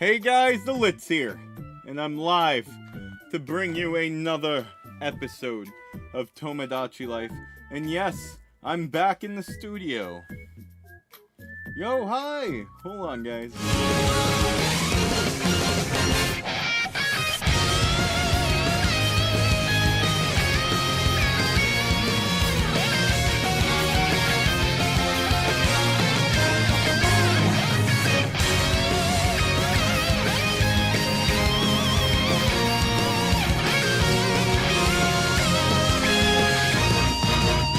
Hey guys, the Litz here, and I'm live to bring you another episode of Tomodachi Life. And yes, I'm back in the studio. Yo, hi! Hold on, guys.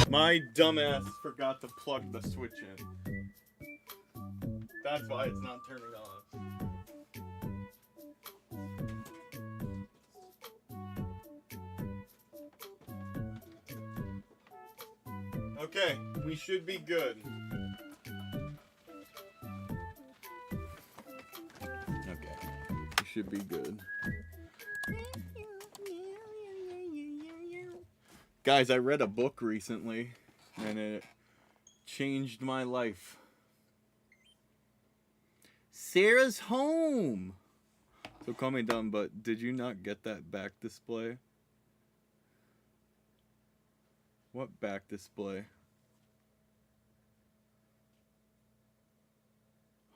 My dumbass forgot to plug the switch in. That's why it's not turning on. Okay, we should be good. Okay, we should be good. Guys, I read a book recently, and it changed my life. Sarah's home! So call me dumb, but did you not get that back display? What back display?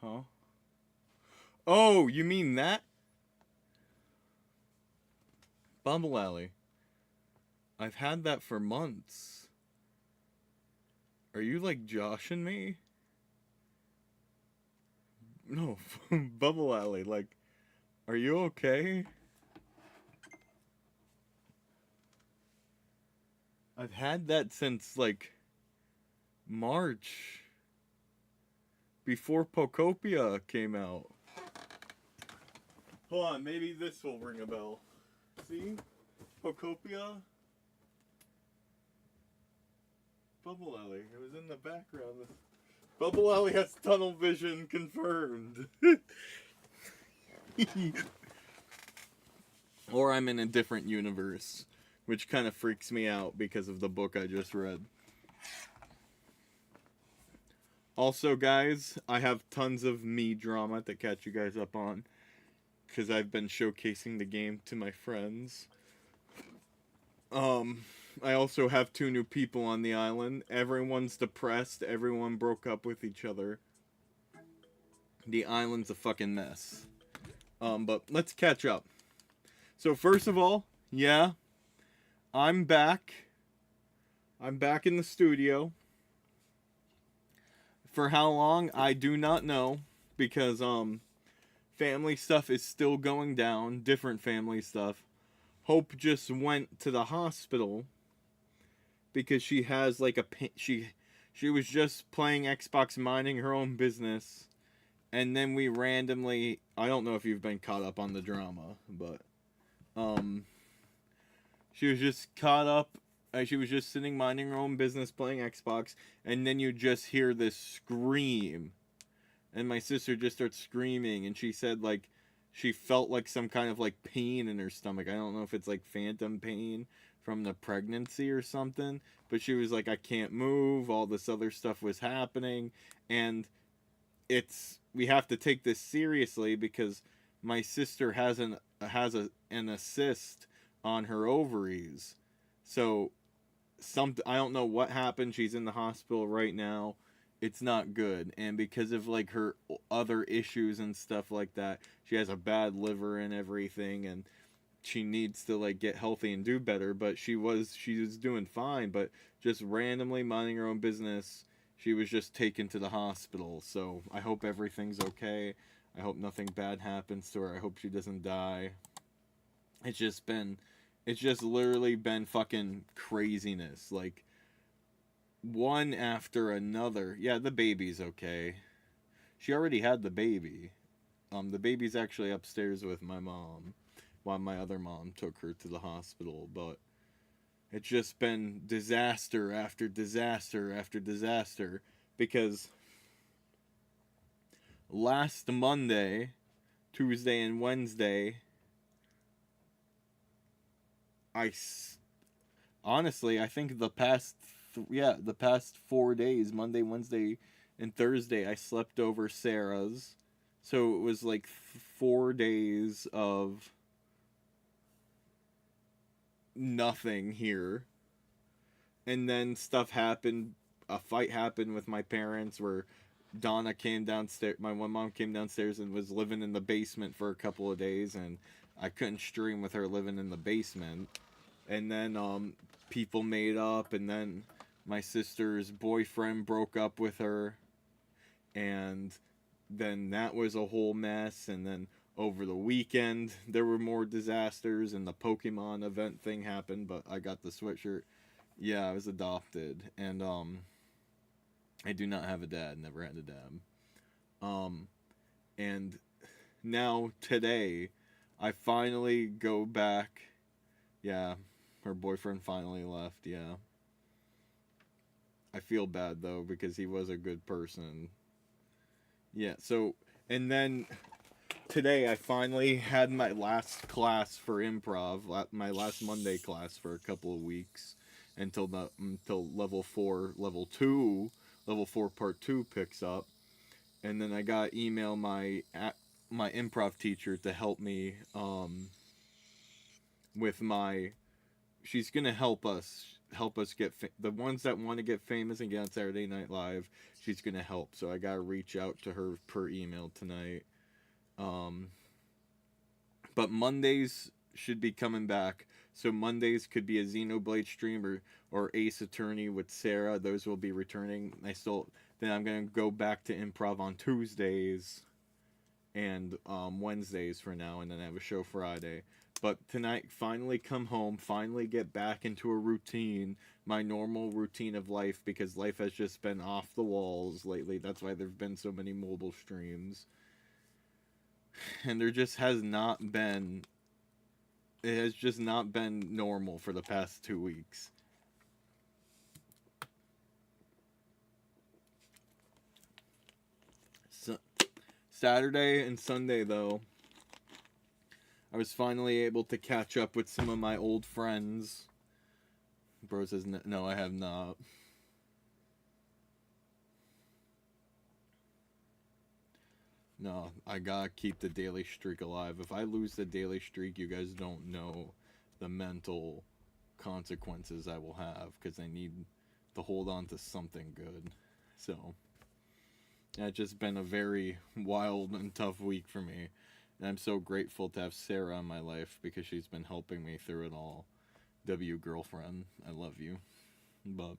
Huh? Oh, you mean that? Bumble Alley. I've had that for months. Are you like joshing me? No, Bubble Alley, like, are you okay? I've had that since, like, March. Before Pocopia came out. Hold on, maybe this will ring a bell. See? Pocopia? Bubble Alley. It was in the background. Bubble Alley has tunnel vision confirmed. Or I'm in a different universe, which kind of freaks me out because of the book I just read. Also, guys, I have tons of me drama to catch you guys up on, because I've been showcasing the game to my friends. I also have 2 new people on the island. Everyone's depressed. Everyone broke up with each other. The island's a fucking mess. But let's catch up. So first of all, yeah, I'm back. I'm back in the studio. For how long, I do not know. Because, family stuff is still going down. Different family stuff. Hope just went to the hospital because she has like she was just playing Xbox, minding her own business, and then we randomly, I don't know if you've been caught up on the drama, but she was just caught up. She was just sitting minding her own business playing Xbox, and then you just hear this scream, and my sister just starts screaming, and she said like she felt like some kind of like pain in her stomach. I don't know if it's like phantom pain from the pregnancy or something, but she was like, I can't move, all this other stuff was happening, and we have to take this seriously because my sister has an cyst on her ovaries. So I don't know what happened. She's in the hospital right now. It's not good, and because of like her other issues and stuff like that, she has a bad liver and everything, and she needs to like get healthy and do better. But she was doing fine, but just randomly minding her own business, she was just taken to the hospital. So I hope everything's okay. I hope nothing bad happens to her. I hope she doesn't die. It's just literally been fucking craziness, like one after another. Yeah, the baby's okay. She already had the baby. The baby's actually upstairs with my mom, while my other mom took her to the hospital. But it's just been disaster after disaster after disaster, because last Monday, Tuesday, and Wednesday, honestly, I think the past 4 days, Monday, Wednesday, and Thursday, I slept over Sarah's. So it was like 4 days of nothing here. And then stuff happened. A fight happened with my parents where Donna came downstairs. My one mom came downstairs and was living in the basement for a couple of days, and I couldn't stream with her living in the basement. And then people made up, and then my sister's boyfriend broke up with her, and then that was a whole mess. And then over the weekend there were more disasters, and the Pokemon event thing happened, but I got the sweatshirt. Yeah, I was adopted, and I do not have a dad. Never had a dad. Um, and now today, I finally go back. Yeah, her boyfriend finally left. Yeah, I feel bad though because he was a good person. Yeah. So and then today I finally had my last class for improv. My last Monday class for a couple of weeks until level 4 part 2 picks up, and then I got email my improv teacher to help me with my. She's gonna help us get the ones that want to get famous and get on Saturday Night Live. She's gonna help, so I gotta reach out to her per email tonight. Um, but Mondays should be coming back. So Mondays could be a Xenoblade stream or Ace Attorney with Sarah. Those will be returning. Then I'm gonna go back to improv on Tuesdays and Wednesdays for now, and then I have a show Friday. But tonight, finally come home, finally get back into a routine, my normal routine of life, because life has just been off the walls lately. That's why there've been so many mobile streams. And there just has not been. It has just not been normal for the past 2 weeks. So, Saturday and Sunday, though, I was finally able to catch up with some of my old friends. Bro says, no, I have not. No, I gotta keep the daily streak alive. If I lose the daily streak, you guys don't know the mental consequences I will have, because I need to hold on to something good. So, yeah, it's just been a very wild and tough week for me. And I'm so grateful to have Sarah in my life because she's been helping me through it all. W girlfriend, I love you. But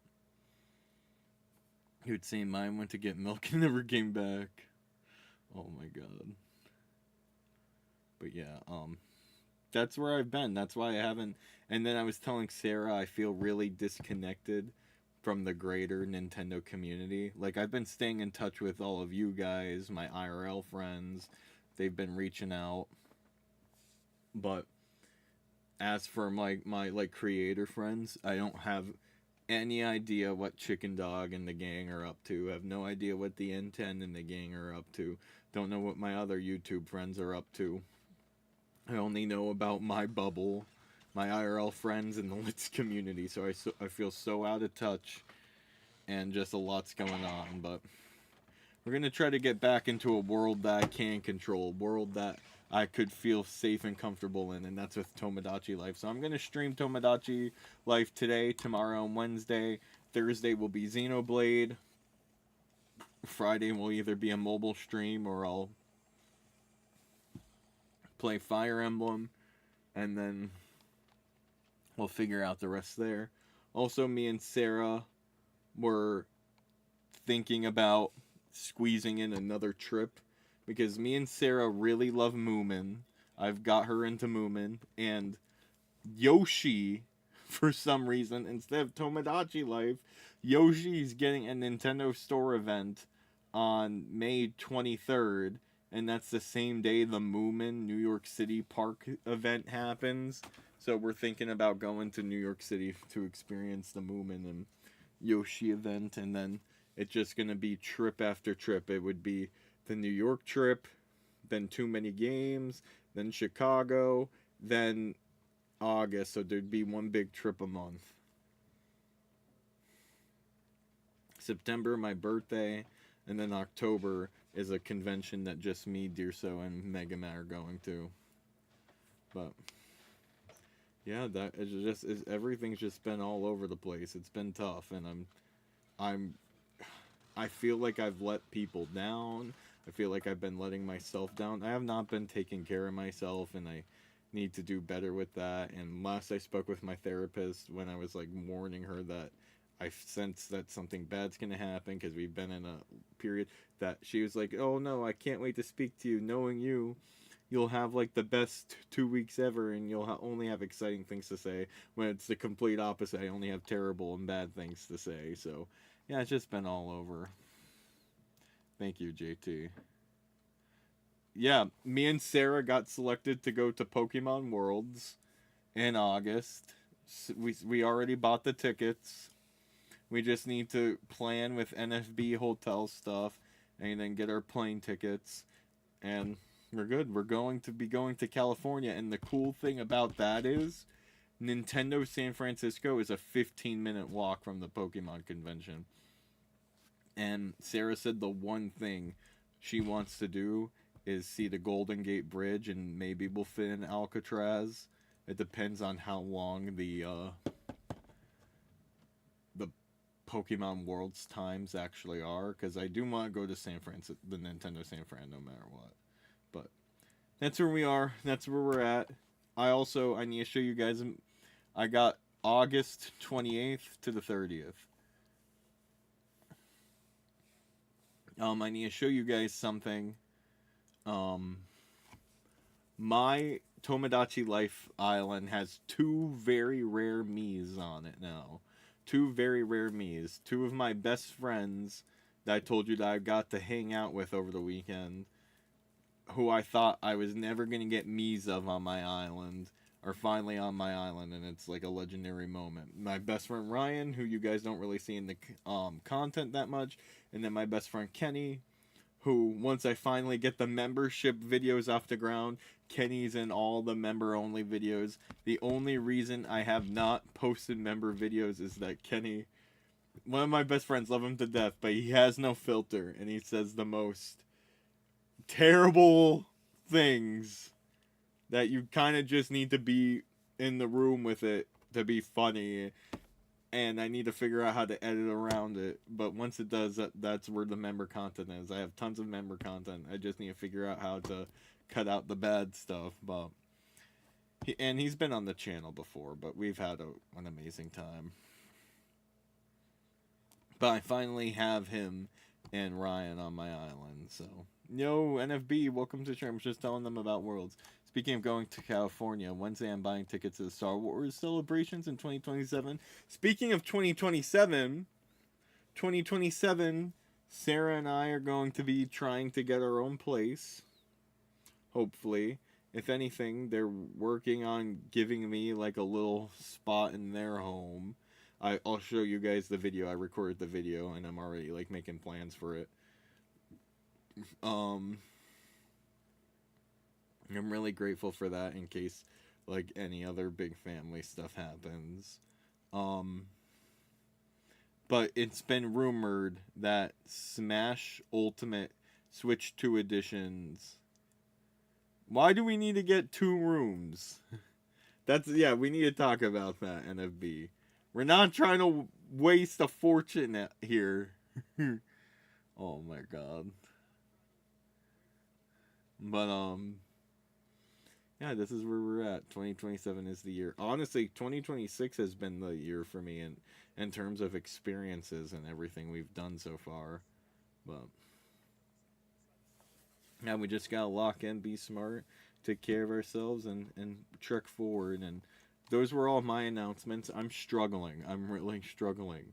you would say mine went to get milk and never came back. Oh my god. But yeah, that's where I've been. That's why I haven't. And then I was telling Sarah I feel really disconnected from the greater Nintendo community. Like, I've been staying in touch with all of you guys, my IRL friends. They've been reaching out. But as for my like creator friends, I don't have any idea what Chicken Dog and the gang are up to. I have no idea what the N10 and the gang are up to. Don't know what my other YouTube friends are up to. I only know about my bubble, my IRL friends, and the Litz community. So I feel so out of touch, and just a lot's going on. But we're gonna try to get back into a world that I can control, a world that I could feel safe and comfortable in, and that's with Tomodachi Life. So I'm gonna stream Tomodachi Life today, tomorrow, and Wednesday. Thursday will be Xenoblade. Friday will either be a mobile stream or I'll play Fire Emblem, and then we'll figure out the rest there. Also, me and Sarah were thinking about squeezing in another trip because me and Sarah really love Moomin. I've got her into Moomin, and Yoshi, for some reason, instead of Tomodachi Life, Yoshi's getting a Nintendo Store event on May 23rd, and that's the same day the Moomin New York City Park event happens. So we're thinking about going to New York City to experience the Moomin and Yoshi event, and then it's just gonna be trip after trip. It would be the New York trip, then Too Many Games, then Chicago, then August, so there'd be one big trip a month. September, my birthday, and then October, is a convention that just me, Deerso, and Megama are going to. But yeah, that is just everything's just been all over the place. It's been tough, and I'm I feel like I've let people down. I feel like I've been letting myself down. I have not been taking care of myself, and I need to do better with that. And last I spoke with my therapist, when I was like warning her that I sense that something bad's gonna happen because we've been in a period, that she was like, "Oh no, I can't wait to speak to you. Knowing you, you'll have like the best 2 weeks ever, and you'll only have exciting things to say." When it's the complete opposite, I only have terrible and bad things to say. So yeah, it's just been all over. Thank you, JT. Yeah, me and Sarah got selected to go to Pokemon Worlds in August. We already bought the tickets. We just need to plan with NFB hotel stuff and then get our plane tickets, and we're good. We're going to be going to California, and the cool thing about that is Nintendo San Francisco is a 15-minute walk from the Pokemon convention. And Sarah said the one thing she wants to do is see the Golden Gate Bridge, and maybe we'll fit in Alcatraz. It depends on how long the Pokemon Worlds times actually are, because I do want to go to San Francisco, the Nintendo San Fran, no matter what. But that's where we are. That's where we're at. I need to show you guys. I got August 28th to the 30th. I need to show you guys something. My Tomodachi Life Island has two very rare Miis on it now. Two very rare Miis. Two of my best friends that I told you that I got to hang out with over the weekend, who I thought I was never going to get Miis of on my island, are finally on my island, and it's like a legendary moment. My best friend Ryan, who you guys don't really see in the content that much, and then my best friend Kenny, who, once I finally get the membership videos off the ground, Kenny's in all the member-only videos. The only reason I have not posted member videos is that Kenny, one of my best friends, love him to death, but he has no filter, and he says the most terrible things that you kind of just need to be in the room with it to be funny, and I need to figure out how to edit around it. But once it does, that's where the member content is. I have tons of member content. I just need to figure out how to cut out the bad stuff. But he's been on the channel before, but we've had an amazing time. But I finally have him and Ryan on my island, so yo, NFB, welcome to the show. I'm just telling them about Worlds. Speaking of going to California, Wednesday I'm buying tickets to the Star Wars celebrations in 2027. Speaking of 2027, Sarah and I are going to be trying to get our own place. Hopefully. If anything, they're working on giving me like a little spot in their home. I'll show you guys the video. I recorded the video, and I'm already like making plans for it. I'm really grateful for that in case like any other big family stuff happens. But it's been rumored that Smash Ultimate Switch 2 editions. Why do we need to get 2 rooms? We need to talk about that, NFB. We're not trying to waste a fortune here. Oh my god. But yeah, this is where we're at. 2027 is the year. Honestly, 2026 has been the year for me in terms of experiences and everything we've done so far. But yeah, we just gotta lock in, be smart, take care of ourselves, and trek forward. And those were all my announcements. I'm struggling. I'm really struggling.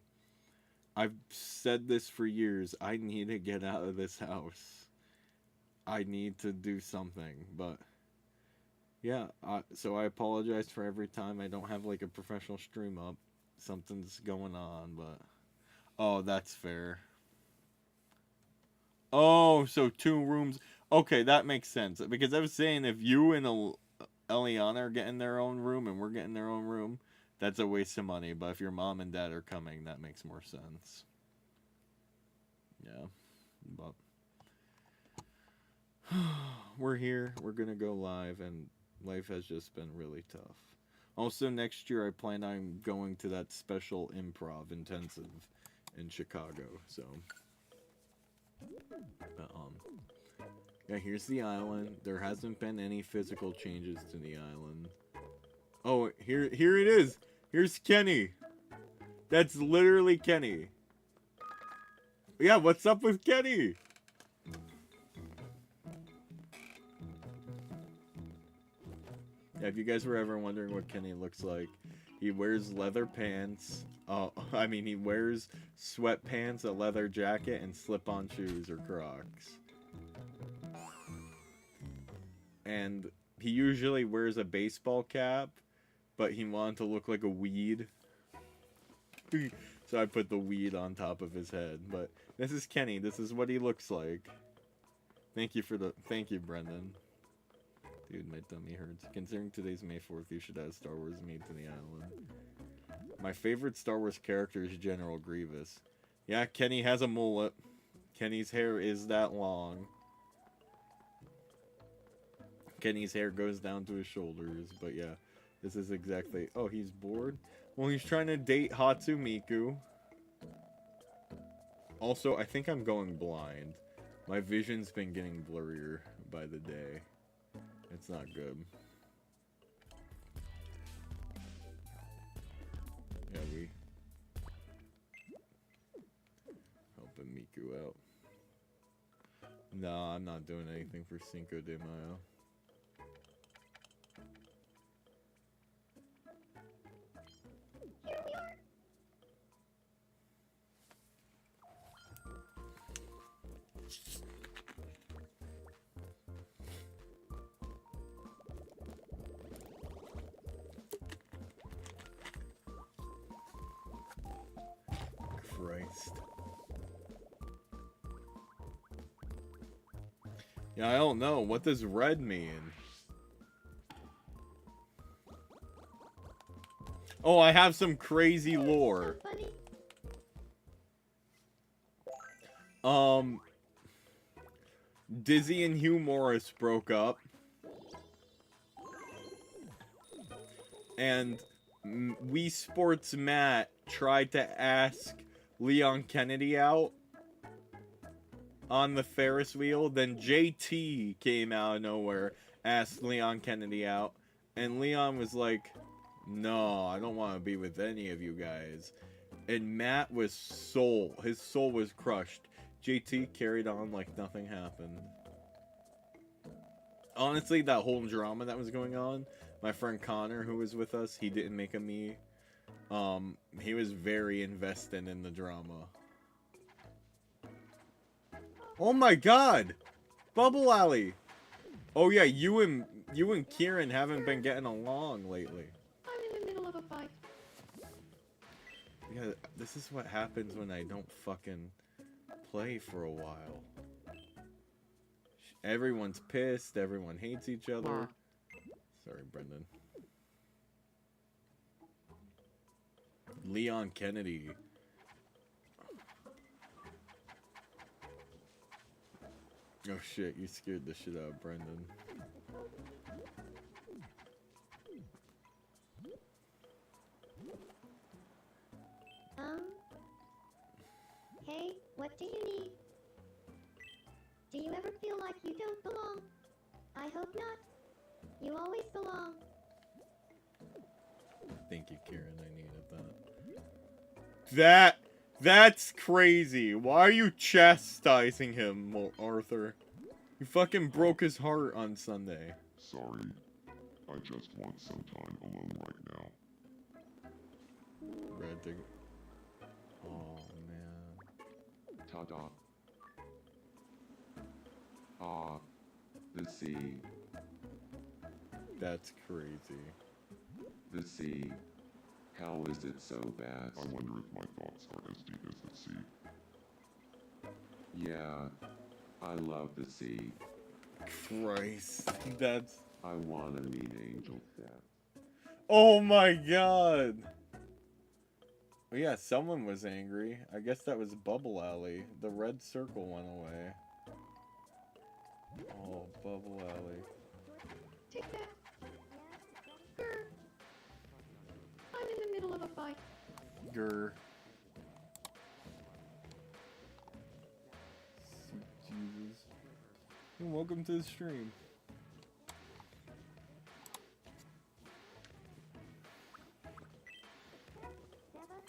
I've said this for years. I need to get out of this house. I need to do something, but yeah, so I apologize for every time I don't have like a professional stream up. Something's going on, but oh, that's fair. Oh, so 2 rooms. Okay, that makes sense. Because I was saying if you and Eliana are getting their own room and we're getting their own room, that's a waste of money. But if your mom and dad are coming, that makes more sense. Yeah, but We're here. We're gonna go live, and life has just been really tough. Also, next year I plan on going to that special improv intensive in Chicago. So, but, yeah, here's the island. There hasn't been any physical changes to the island. Oh, here it is. Here's Kenny. That's literally Kenny. Yeah, what's up with Kenny? Yeah, if you guys were ever wondering what Kenny looks like, he wears leather pants. I mean, he wears sweatpants, a leather jacket, and slip-on shoes or Crocs. And he usually wears a baseball cap, but he wanted to look like a weed. So I put the weed on top of his head. But this is Kenny. This is what he looks like. Thank you, Brendan. Dude, my tummy hurts. Considering today's May 4th, you should add Star Wars meat to the island. My favorite Star Wars character is General Grievous. Yeah, Kenny has a mullet. Kenny's hair is that long. Kenny's hair goes down to his shoulders, but yeah, this is exactly... Oh, he's bored? Well, he's trying to date Hatsumiku. Also, I think I'm going blind. My vision's been getting blurrier by the day. It's not good. Yeah, we... helping Miku out. Nah, I'm not doing anything for Cinco de Mayo. Christ. Yeah, I don't know. What does red mean? Oh, I have some crazy lore. Dizzy and Hugh Morris broke up. And Wii Sports Matt tried to ask Leon Kennedy out on the Ferris wheel. Then JT came out of nowhere, asked Leon Kennedy out. And Leon was like, no, I don't want to be with any of you guys. And Matt was his soul was crushed. JT carried on like nothing happened. Honestly, that whole drama that was going on, my friend Connor, who was with us, he didn't make a me. He was very invested in the drama. Oh my god! Bubble Alley! Oh yeah, you and Kieran haven't been getting along lately. I'm in the middle of a fight. Yeah, this is what happens when I don't fucking play for a while. Everyone's pissed, everyone hates each other. Sorry, Brendan. Leon Kennedy. Oh shit, you scared the shit out of Brendan. Hey, what do you need? Do you ever feel like you don't belong? I hope not. You always belong. Thank you, Kieran. I needed that. That's crazy. Why are you chastising him, Arthur? You fucking broke his heart on Sunday. Sorry. I just want some time alone right now. Red dig. Oh, man. Ta-da. Ah. The sea. That's crazy. The sea. How is it so bad? I wonder if my thoughts are as deep as the sea. Yeah. I love the sea. Christ. That's... I wanna meet Angel Death. Oh my god! Well, yeah, someone was angry. I guess that was Bubble Alley. The red circle went away. Oh, Bubble Alley. Take that. Grr. I'm in the middle of a fight. Grr. Jesus. And welcome to the stream.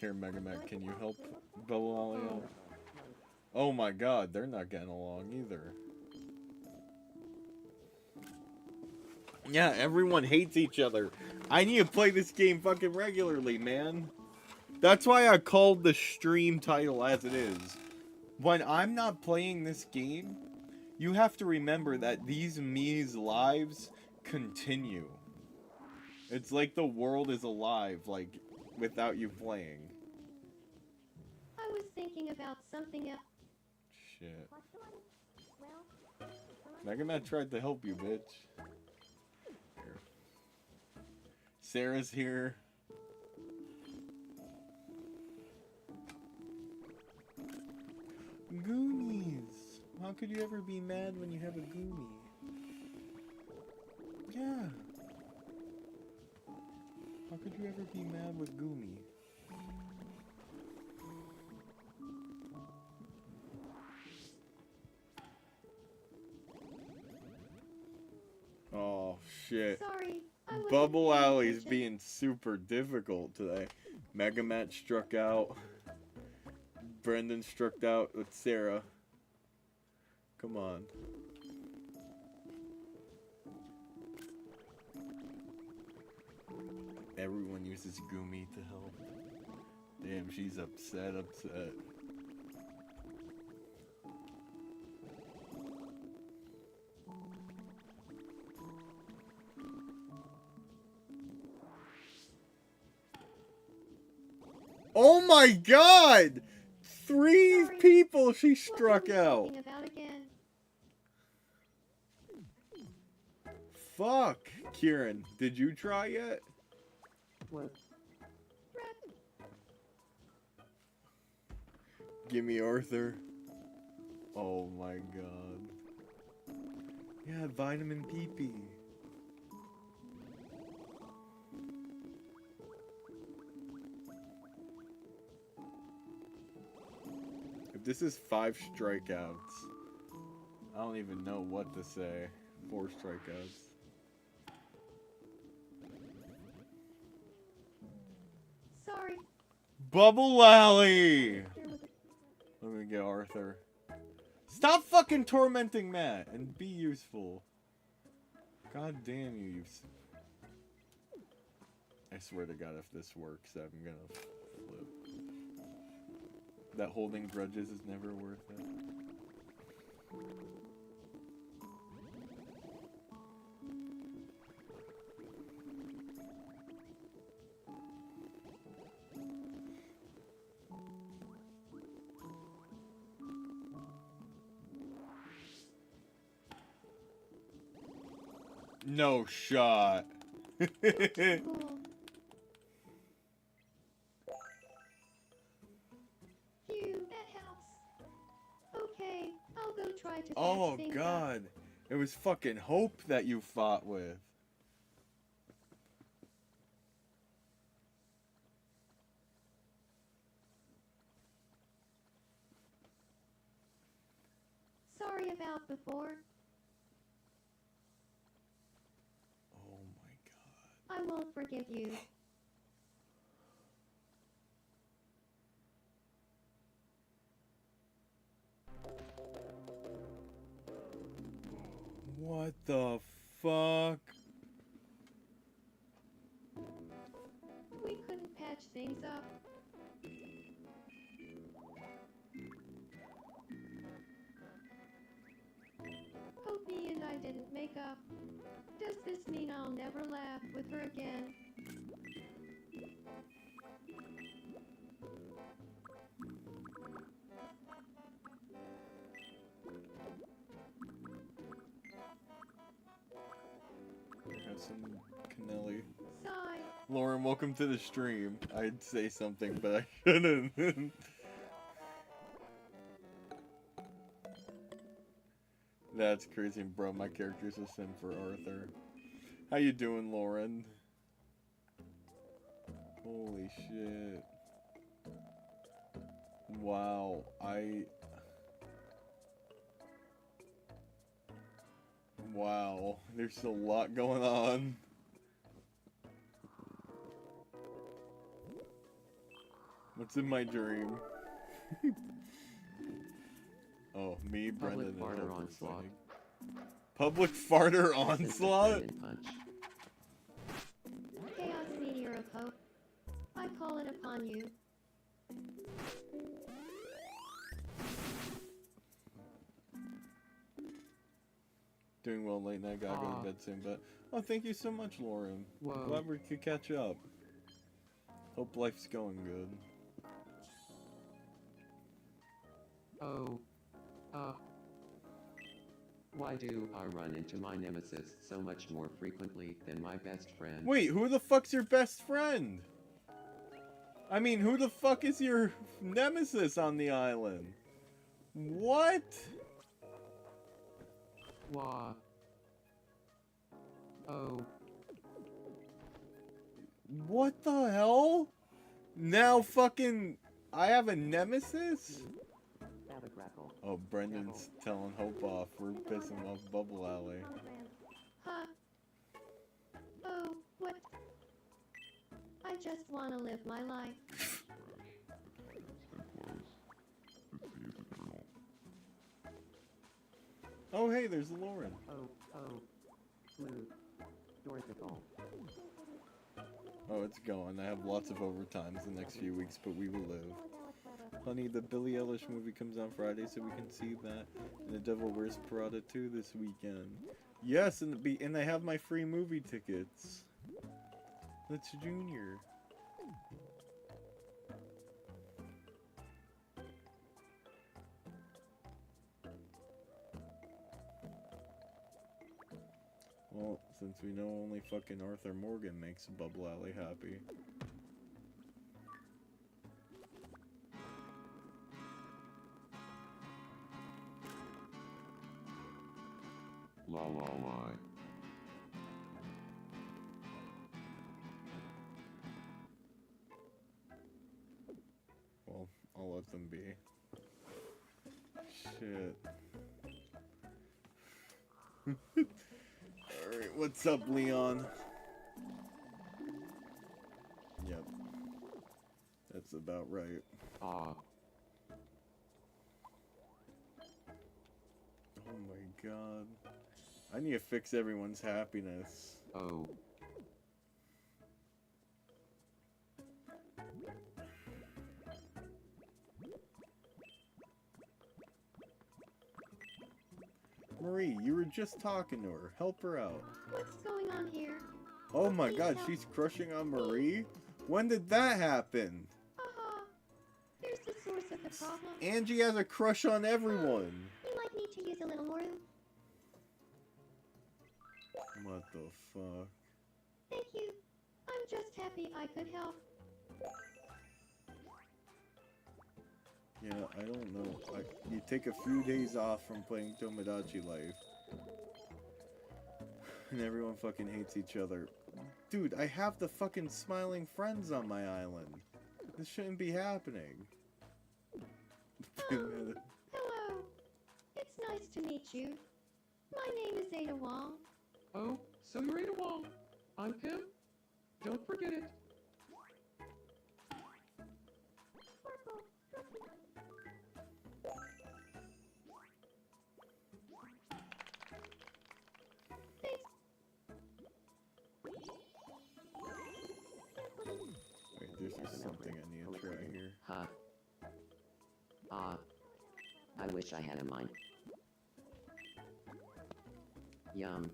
Here, Mega Mac, can you help Bubble Alley out? Oh my god, they're not getting along either. Yeah, everyone hates each other. I need to play this game fucking regularly, man. That's why I called the stream title as it is. When I'm not playing this game, you have to remember that these Mii's lives continue. It's like the world is alive, like, without you playing. I was thinking about something else. Shit. Well, Mega Man tried to help you, bitch. Here. Sarah's here. Goonies! How could you ever be mad when you have a Goonie? Yeah. How could you ever be mad with Goonie? Oh, shit. sorry. I wasn't Bubble paying Alley's attention. being super difficult today. Mega Matt struck out. Brendan struck out with Sarah. Come on. Everyone uses Gumi to help. Damn, she's upset. Oh my god! Three Sorry. people she What struck were we out. talking about again? Fuck. Kieran, did you try yet? Rat. Give me Arthur. Oh my god. Yeah, vitamin PP. If this is 5 strikeouts, I don't even know what to say. 4 strikeouts. Sorry. Bubble Alley! There was a Let me get Arthur. Stop fucking tormenting Matt and be useful. God damn you, I swear to God, if this works, I'm gonna flip. That holding grudges is never worth it. No shot. cool. Phew, that helps. Okay, I'll go try to Oh patch things up. god. It was fucking Hope that you fought with. Sorry about before. Oh my god. I won't forgive you. What the fuck? We couldn't patch things up. Hopi and I didn't make up. Does this mean I'll never laugh with her again? Have some Canelli. Sigh. Lauren, welcome to the stream. I'd say something, but I shouldn't. That's crazy, bro. My character's a sim for Arthur. How you doing, Lauren? Holy shit. Wow, Wow, there's a lot going on. What's in my dream? Oh, me, Brendan, and Public farter Hope are onslaught. fighting. Public farter onslaught? Punch. Chaos meteor of hope. I call it upon you. Doing well late night, gotta go to bed soon, but... Oh, thank you so much, Lauren. Whoa. Glad we could catch up. Hope life's going good. Oh. Why do I run into my nemesis so much more frequently than my best friend? Wait, who the fuck's your best friend? I mean, who the fuck is your nemesis on the island? What? Wah. Oh. What the hell? Now fucking... I have a nemesis? Crackle. Oh, Brendan's telling Hope off. We're pissing off Bubble Alley. Huh? Oh, what? I just want to live my life. Oh, hey, there's Lauren. Blue. Dorsical. Oh, it's going. I have lots of overtimes the next few weeks, but we will live. Honey, the Billie Eilish movie comes out Friday, so we can see that. And The Devil Wears Prada 2 this weekend. Yes, and I have my free movie tickets. That's Junior. Well, since we know only fucking Arthur Morgan makes Bubble Alley happy. La la la. Well, I'll let them be. Shit. Alright, what's up, Leon? Yep. That's about right. Ah. Oh my god. I need to fix everyone's happiness. Oh. Marie, you were just talking to her. Help her out. What's going on here? Oh my god, she's crushing on Marie? When did that happen? Haha. Here's the source of the problem. Angie has a crush on everyone. You might need to use a little more room. What the fuck? Thank you. I'm just happy I could help. Yeah, I don't know. You take a few days off from playing Tomodachi Life. And everyone fucking hates each other. Dude, I have the fucking smiling friends on my island. This shouldn't be happening. Hello. It's nice to meet you. My name is Ada Wong. Oh, so you're Ada Wong. I'm Pim. Don't forget it. Wait, there's just something I need to try here. Huh. I wish I had a mind. Yum.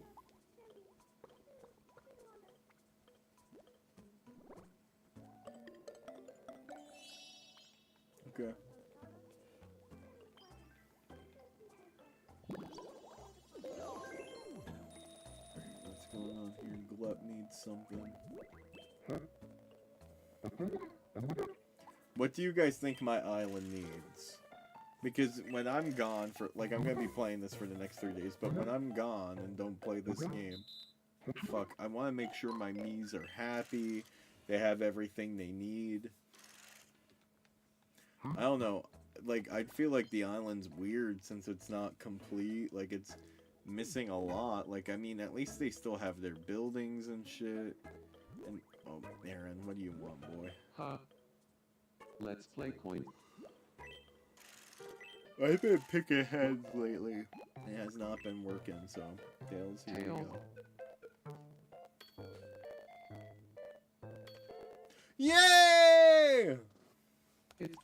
Okay. What's going on here? Glut needs something. What do you guys think my island needs? Because when I'm gone for, like, I'm gonna be playing this for the next 3 days, but when I'm gone and don't play this game, fuck, I want to make sure my Miis are happy, they have everything they need. I don't know, like, I feel like the island's weird since it's not complete, like, it's missing a lot. Like, I mean, at least they still have their buildings and shit. And, oh, Aaron, what do you want, boy? Huh. Let's play coin. I've been picking heads lately. It has not been working, so tails, here we Tails. go. Yay! It's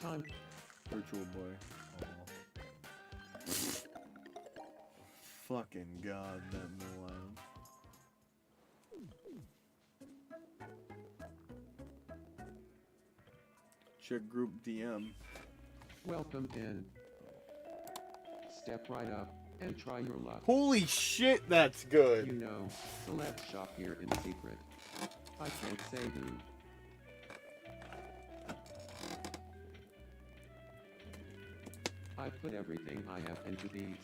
time. Virtual boy. Aw. Fucking god, that Milan. Check group DM. Welcome in. Step right up and try your luck. Holy shit, that's You good! know, celebs shop here in secret. I can't say who. I put everything I have into these.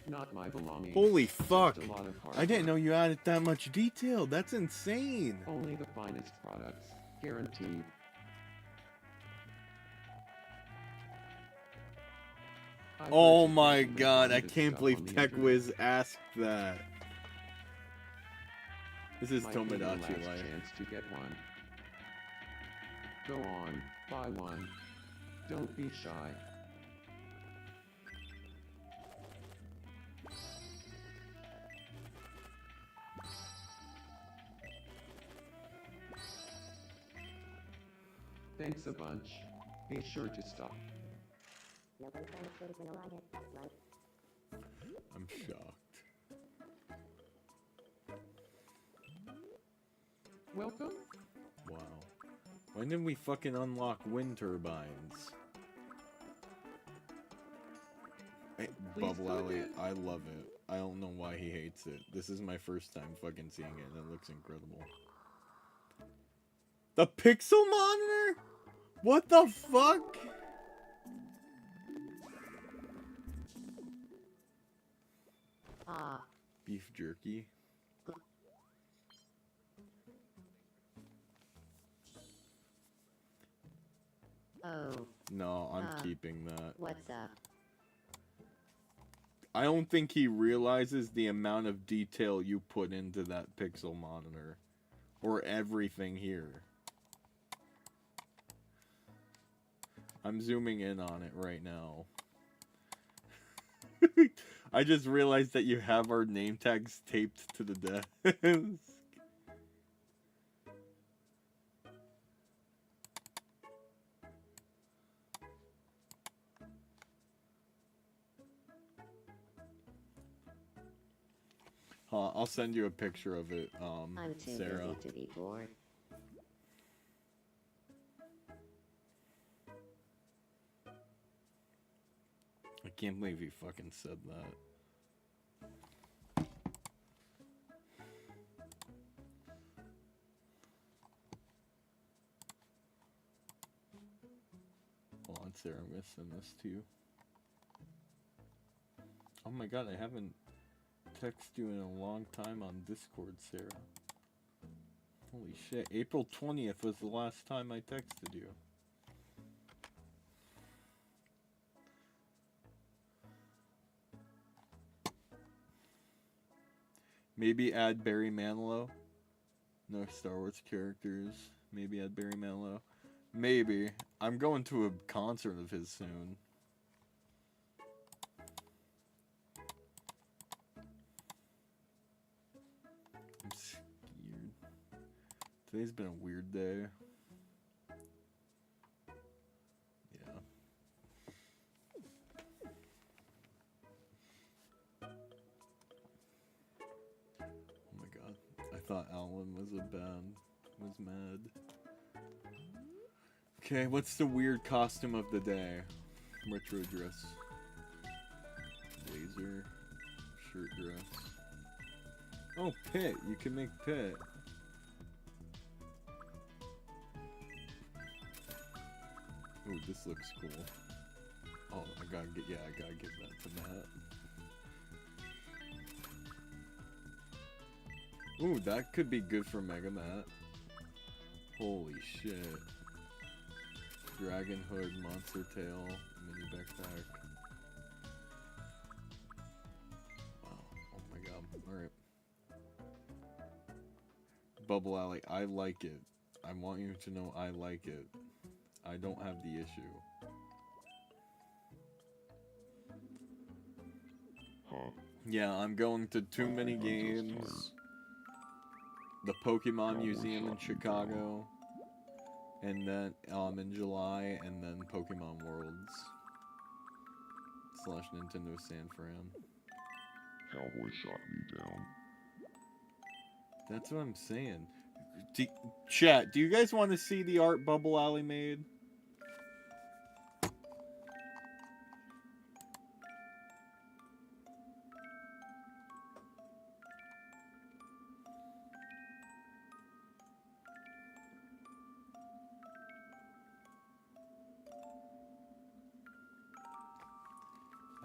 Not my belongings. Holy just fuck! a lot of hard I didn't work. know you added that much detail. That's insane. Only the finest products, guaranteed. I Oh purchased my some of the god, I finest can't stuff believe on the internet. TechWiz asked that. This is Might be your Tomodachi last life. chance to get one. Go on, buy one. Don't be shy. Thanks a bunch. Be sure to stop. I'm shocked. Welcome? Wow. When did we fucking unlock wind turbines? Hey, Please Bubble go Alley, again. I love it. I don't know why he hates it. This is my first time fucking seeing it, and it looks incredible. The pixel monitor? What the fuck? Beef jerky? Oh, No, I'm keeping that. what's up? I don't think he realizes the amount of detail you put into that pixel monitor. Or everything here. I'm zooming in on it right now. I just realized that you have our name tags taped to the desk. I'll send you a picture of it, I'm too Sarah. busy to be bored. I can't believe he fucking said that. Hold on, Sarah, I'm gonna send this to you. Oh my god, I haven't texted you in a long time on Discord, Sarah. Holy shit, April 20th was the last time I texted you. Maybe add Barry Manilow. No Star Wars characters. Maybe add Barry Manilow. Maybe. I'm going to a concert of his soon. I'm scared. Today's been a weird day. Yeah. Oh my god. I thought Alan was mad. Okay, what's the weird costume of the day? Retro dress. Blazer. Shirt dress. Oh, Pit. You can make Pit. Ooh, this looks cool. Oh, I gotta give that to Matt. Ooh, that could be good for Mega Matt. Holy shit. Dragon Hood, Monster Tail, mini backpack. Wow. Oh my god. Alright. Bubble Alley, I like it. I want you to know I like it. I don't have the issue. Huh. Yeah, I'm going to too many I'm just games. The Pokemon Cowboy Museum in shot me Chicago. And then, in July, and then Pokemon Worlds. / Nintendo San Fran. Cowboy shot me down. That's what I'm saying. Chat, do you guys want to see the art Bubble Alley made?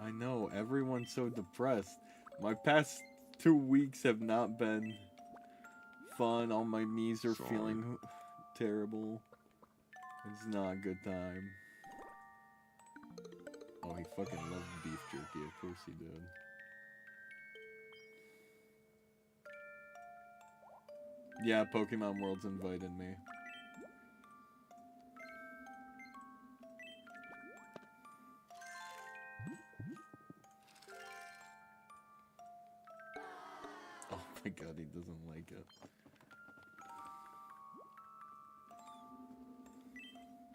I know, everyone's so depressed. My past 2 weeks have not been fun. All my knees are Sorry. feeling terrible. It's not a good time. Oh, he fucking loved beef jerky. Of course he did. Yeah, Pokemon World's invited me. Oh my god, he doesn't like it.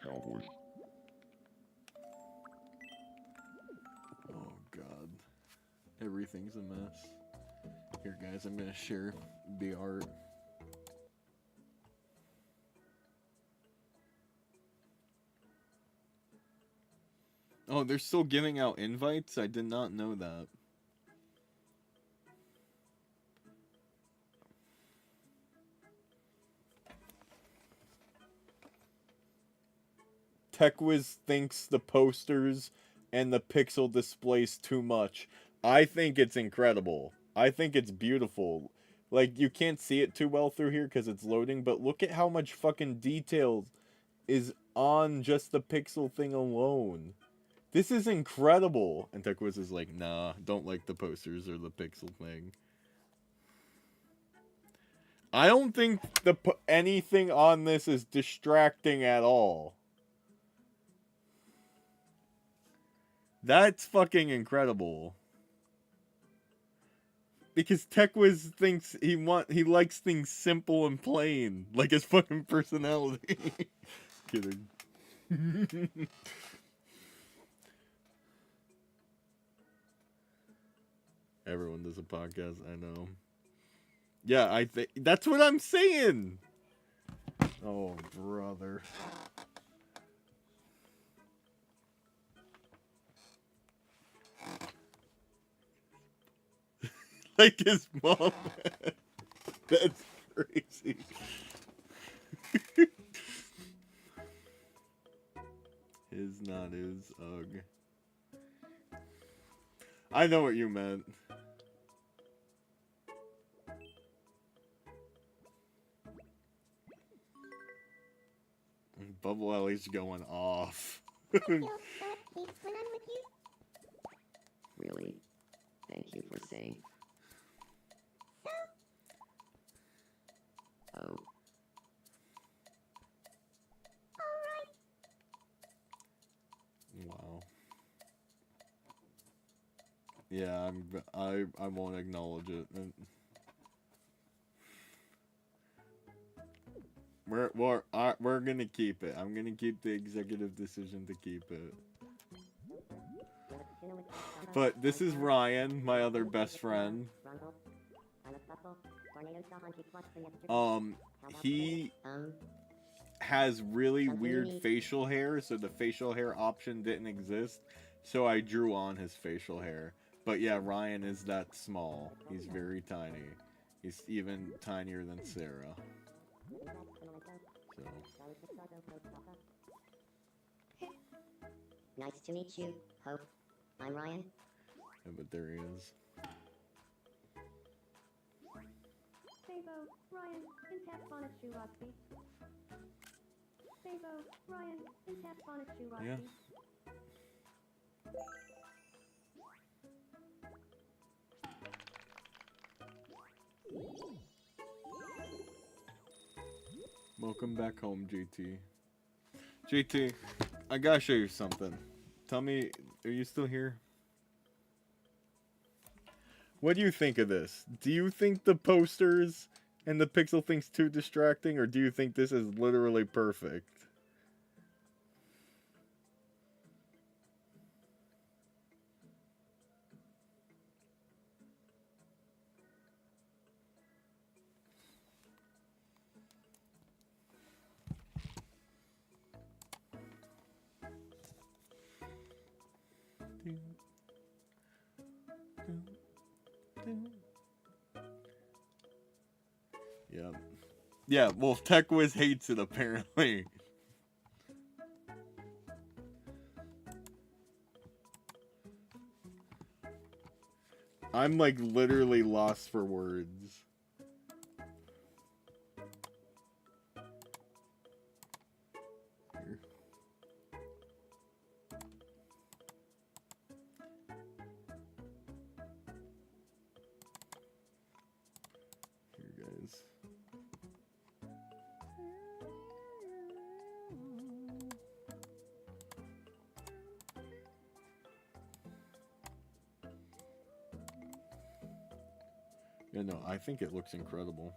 Cowboy. Oh god. Everything's a mess. Here guys, I'm gonna share the art. Oh, they're still giving out invites? I did not know that. TechWiz thinks the posters and the pixel displays too much. I think it's incredible. I think it's beautiful. Like, you can't see it too well through here because it's loading, but look at how much fucking detail is on just the pixel thing alone. This is incredible. And TechWiz is like, nah, don't like the posters or the pixel thing. I don't think anything on this is distracting at all. That's fucking incredible. Because TechWiz thinks he likes things simple and plain, like his fucking personality. Kidding. Everyone does a podcast, I know. Yeah, I think that's what I'm saying. Oh, brother. Like his mom. That's crazy. His, not his. Ugh. I know what you meant. Bubble Ellie's going off. Really? Thank you for saying. Oh. Wow. Yeah, I won't acknowledge it. We're gonna keep it. I'm gonna keep the executive decision to keep it. But this is Ryan, my other best friend. He has really weird facial hair, so the facial hair option didn't exist. So I drew on his facial hair. But yeah, Ryan is that small. He's very tiny. He's even tinier than Sarah. So. Nice to meet you, Hope. I'm Ryan. Yeah, but there he is. Sabo, Ryan, and tap Phonics Roxy. Sabo, Ryan, and tap Phonics Roxy. Yeah. Welcome back home, JT. JT, I gotta show you something. Tell me, are you still here? What do you think of this? Do you think the posters and the pixel thing's too distracting, or do you think this is literally perfect? Yeah. Yeah, well, TechWiz hates it, apparently. I'm, like, literally lost for words. Here. Here, guys. Yeah, no, I think it looks incredible.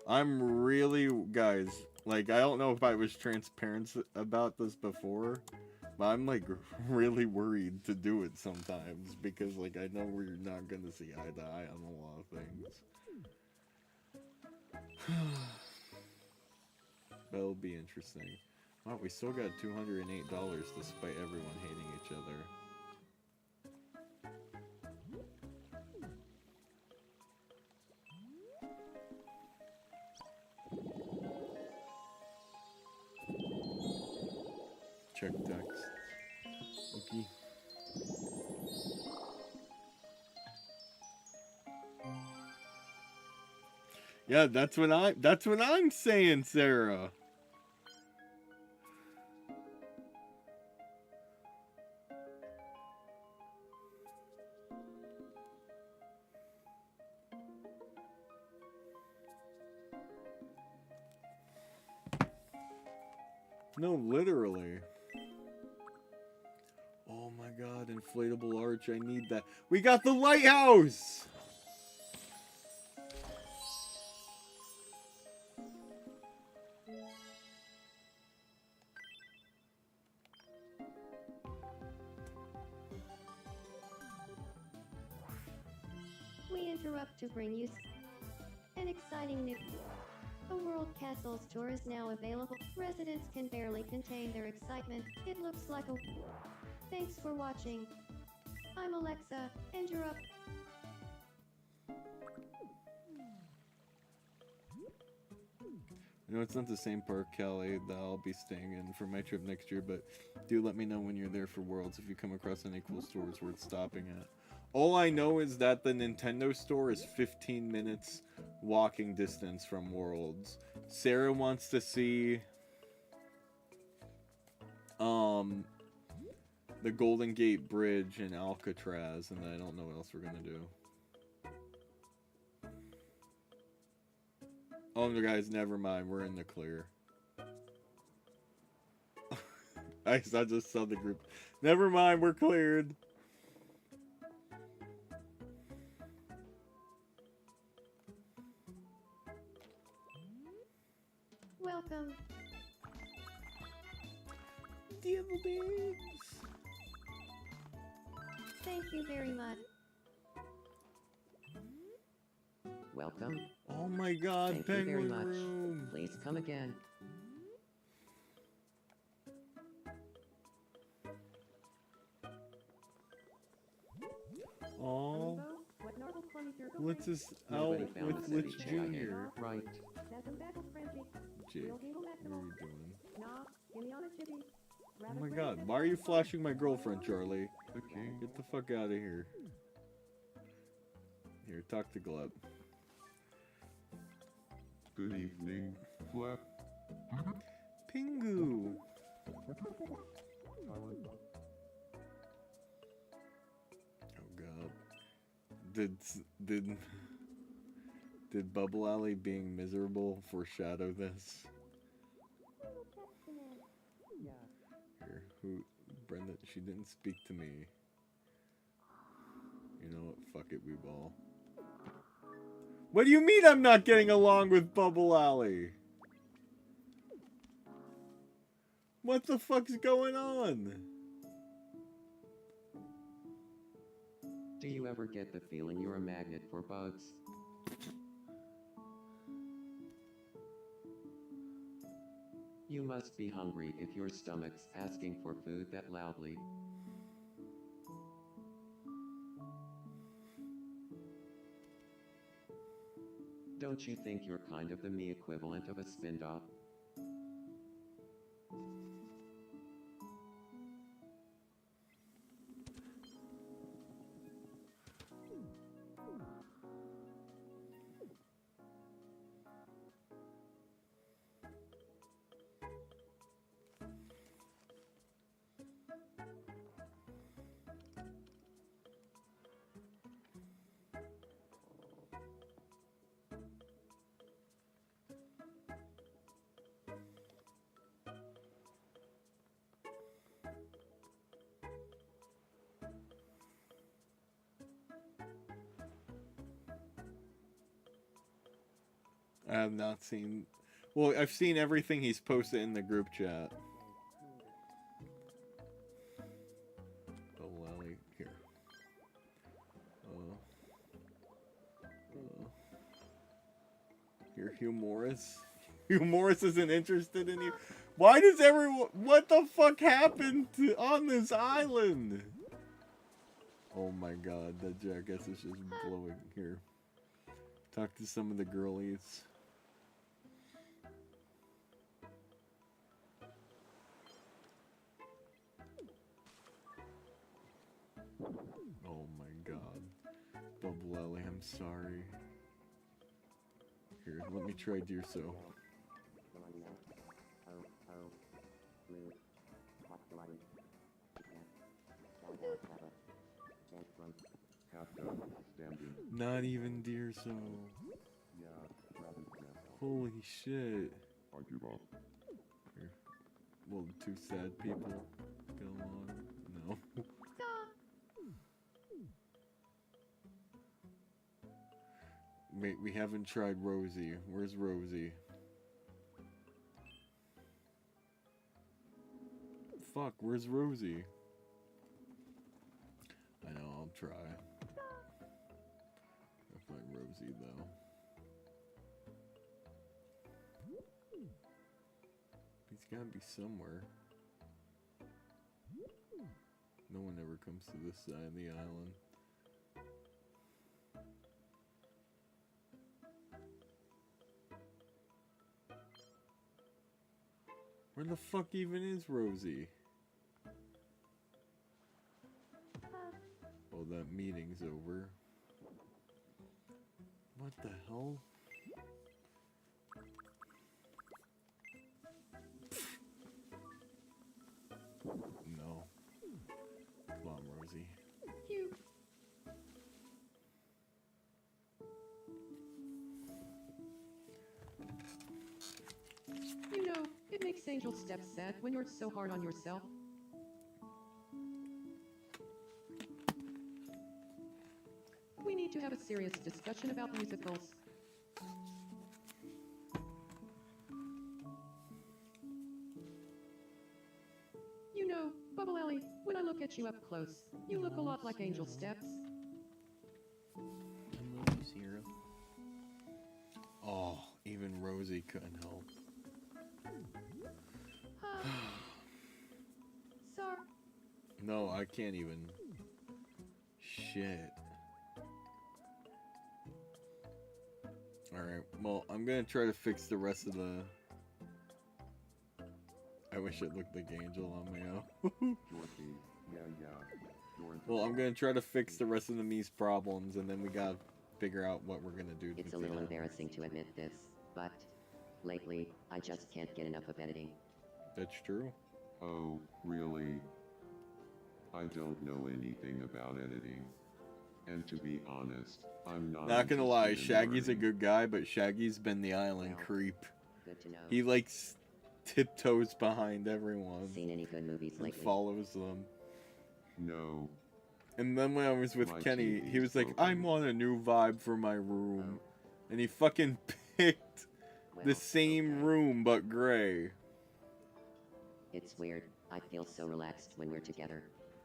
I'm really, guys, like, I don't know if I was transparent about this before, but I'm, like, really worried to do it sometimes, because, like, I know we're not gonna see eye to eye on a lot of things. That'll be interesting. Wow, we still got $208 despite everyone hating each other. Check text. Okay. Yeah, that's what I'm saying, Sarah. No, literally. Oh my god, inflatable arch, I need that. We got the lighthouse! We interrupt to bring you an exciting news. The World Castles tour is now available. Residents can barely contain their excitement. It looks like a... Thanks for watching. I'm Alexa, and you're up. I know it's not the same park, Callie, that I'll be staying in for my trip next year, but do let me know when you're there for Worlds if you come across any cool stores worth stopping at. All I know is that the Nintendo store is 15 minutes walking distance from Worlds. Sarah wants to see the Golden Gate Bridge in Alcatraz, and I don't know what else we're gonna do. Oh, no, guys, never mind. We're in the clear. I just saw the group. Never mind, we're cleared. Welcome. Devil eggs. Thank you you very much. Welcome. Oh my god, Thank you very penguin much. room. Please come again. Oh, what's this out Nobody found with the Lich ceviche I ate. Jr.? Right. Jake, what are you doing? Oh my god, why are you flashing my girlfriend, Charlie? The king. Get the fuck out of here. Here, talk to Gleb. Good evening, Flap. Pingu! Oh god. Did Bubble Alley being miserable foreshadow this? Here, who? Brenda, she didn't speak to me. You know what? Fuck it, we ball. What do you mean I'm not getting along with Bubble Alley? What the fuck's going on? Do you ever get the feeling you're a magnet for bugs? You must be hungry if your stomach's asking for food that loudly. Don't you think you're kind of the me equivalent of a spin-off? I have not seen... Well, I've seen everything he's posted in the group chat. Bubble Alley, here. Here, Hugh Morris. Hugh Morris isn't interested in you. Why does everyone... What the fuck happened on this island? Oh my god, that jackass is just blowing here. Talk to some of the girlies. Oh my god. Bubble Alley, I'm sorry. Here, let me try Dear So. Standing. Not even Dear So. Yeah, rather than Holy shit. I give up. Here. Will the two sad people get along? No. Wait, we haven't tried Rosie. Where's Rosie? Fuck, where's Rosie? I know, I'll try. I'll find Rosie, though. He's gotta be somewhere. No one ever comes to this side of the island. Where the fuck even is Rosie? Oh, that meeting's over. What the hell? No. Come on, Rosie. You. You know, it makes Angel Step sad when you're so hard on yourself. We need to have a serious discussion about musicals. You know, Bubble Alley, when I look at get you up close. You look a lot like Angel Steps. I love you, Sierra. Oh, even Rosie couldn't help. Sorry. No, I can't even. Shit. Alright, well, I'm gonna try to fix the rest of the... I wish it looked like Angel on Mayo. Dorothy, yeah. Dorothy. Well, I'm gonna try to fix the rest of the Mii's problems, and then we gotta figure out what we're gonna do. It's a little embarrassing to admit this, but lately, I just can't get enough of editing. That's true. Oh, really? I don't know anything about editing. And to be honest, I'm Not gonna lie, interested in Shaggy's a learning. good guy, but Shaggy's been the island Well, creep. Good to know. He likes tiptoes behind everyone Seen any good movies and lately? follows them. No. And then when I was with My Kenny, he TV's was like, broken. I want a new vibe for my room. Oh. And he fucking picked Well, the same okay. room but gray. It's weird. I feel so relaxed when we're together.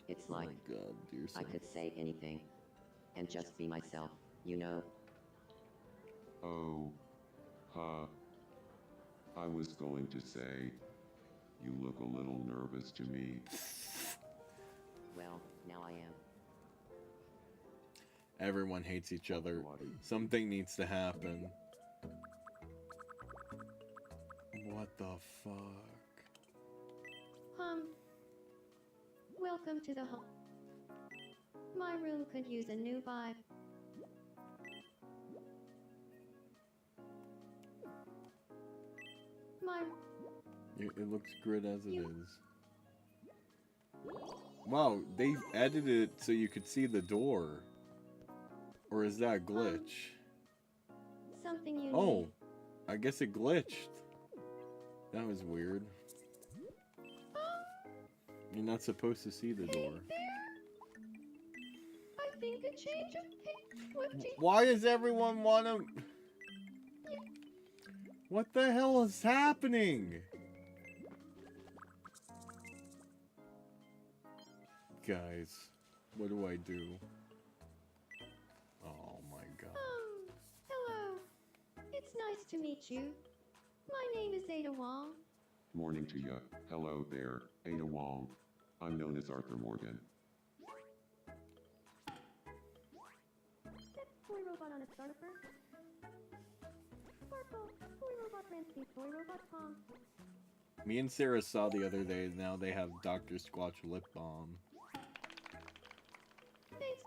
It's Oh like my god, dear I son. could say anything and just be myself, you know? Oh. I was going to say, you look a little nervous to me. Well, now I am. Everyone hates each other. Bloody. Something needs to happen. What the fuck? Welcome to the home. My room could use a new vibe. My It looks good as it is. Wow, they edited it so you could see the door. Or is that a glitch? something you Oh, need. I guess it glitched. That was weird. You're not supposed to see the door. I think a change of pace would be. Why does everyone want to... What the hell is happening? Guys, what do I do? Oh my god. Hello. It's nice to meet you. My name is Ada Wong. Morning to ya. Hello there, Ada Wong. I'm known as Arthur Morgan. Toy robot on a starter first. Sparkle. Toy robot Ransky. Toy robot Pong. Me and Sarah saw the other day, now they have Dr. Squatch lip balm. Thanks.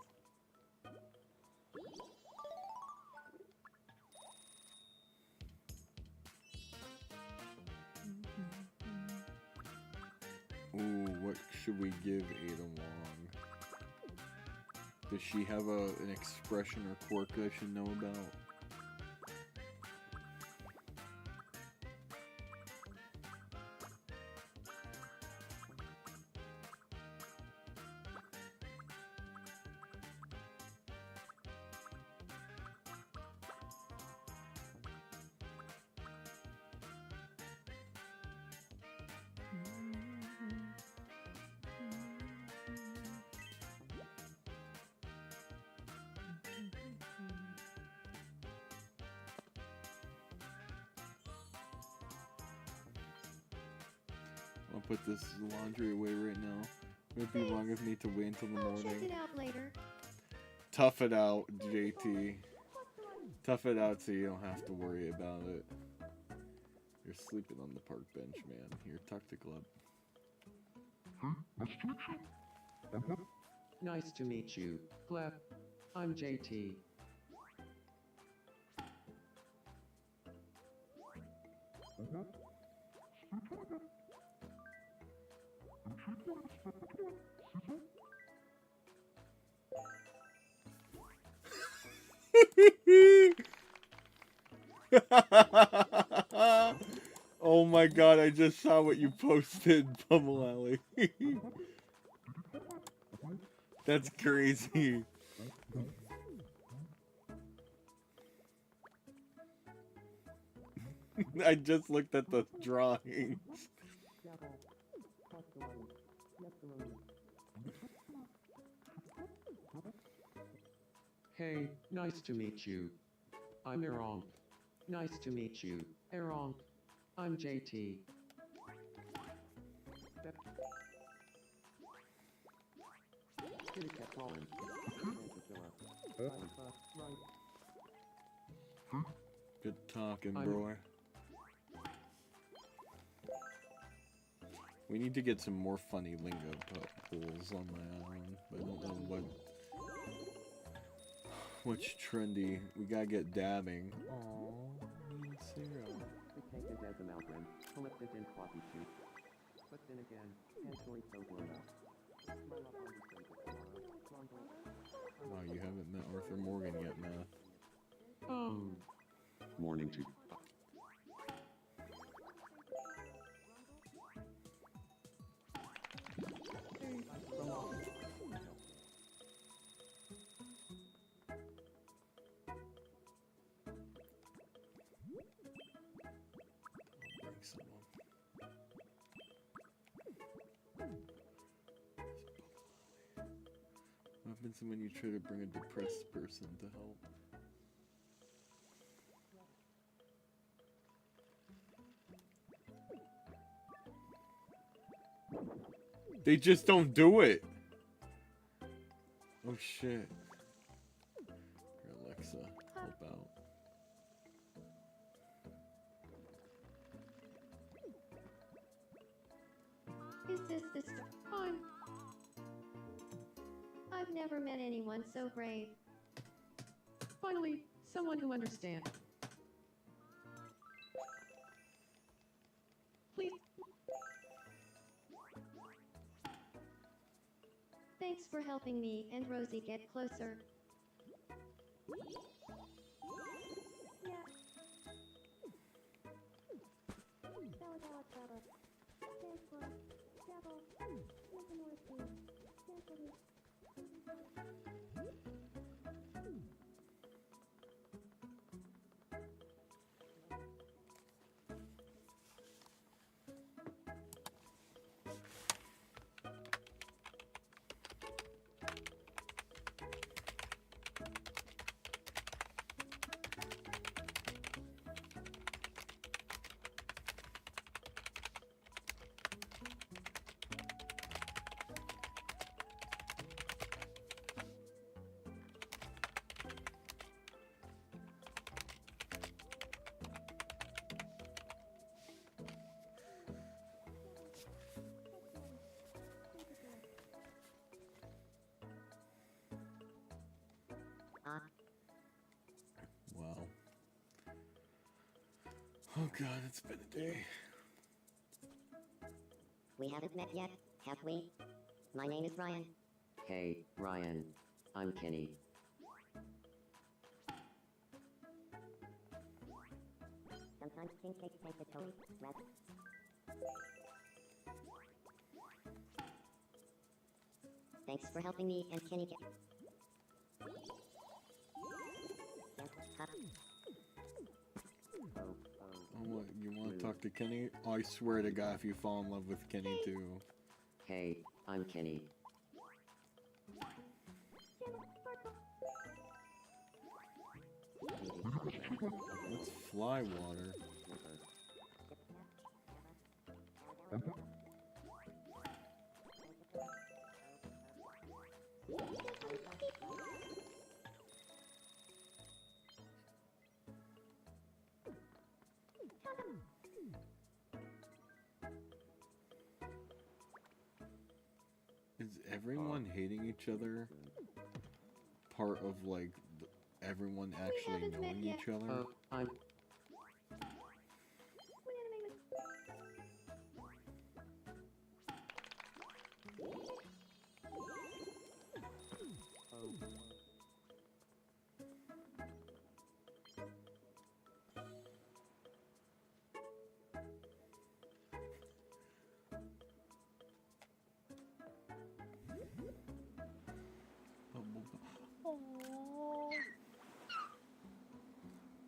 Ooh, what should we give Ada Wong? Does she have an expression or quirk I should know about? I'll put this laundry away right now. Would it be wrong of me to wait until the I'll check morning? it out later. Tough it out, JT. Tough it out so you don't have to worry about it. You're sleeping on the park bench, man. Here, tuck the glove. Nice to meet you, Gleb. I'm JT. Oh my god, I just saw what you posted, Pummel Alley. That's crazy. I just looked at the drawings. Hey, nice to meet you. I'm Erong. Nice to meet you, Erong. I'm JT. Kitty cat calling. Good talking, I'm- bro. We need to get some more funny lingo pools on my island, but I don't know what's trendy. We gotta get dabbing. Aww, me and Sarah. We take it as an outline, collected in coffee soup. But then again, casually so grown up. My love understands it tomorrow. Oh, you haven't met Arthur Morgan yet, Matt. Oh, Morning to Bring someone. What happens when you try to bring a depressed person to help? They just don't do it. Oh shit. Here, Alexa, help out. Is this the start? I've never met anyone so brave. Finally, someone who understands. Please, Thanks for helping me and Rosie get closer. Wow. Oh god, it's been a day. We haven't met yet, have we? My name is Ryan. hey, Ryan. I'm Kenny. Sometimes things take the toll, rather. Thanks for helping me and Kenny get... Yes, huh? Oh, what, you want to talk to Kenny? Oh, I swear to God, if you fall in love with Kenny too. Hey, I'm Kenny. What's fly water? Is everyone hating each other part of like everyone actually haven't met knowing yet. each other? Oh, I'm...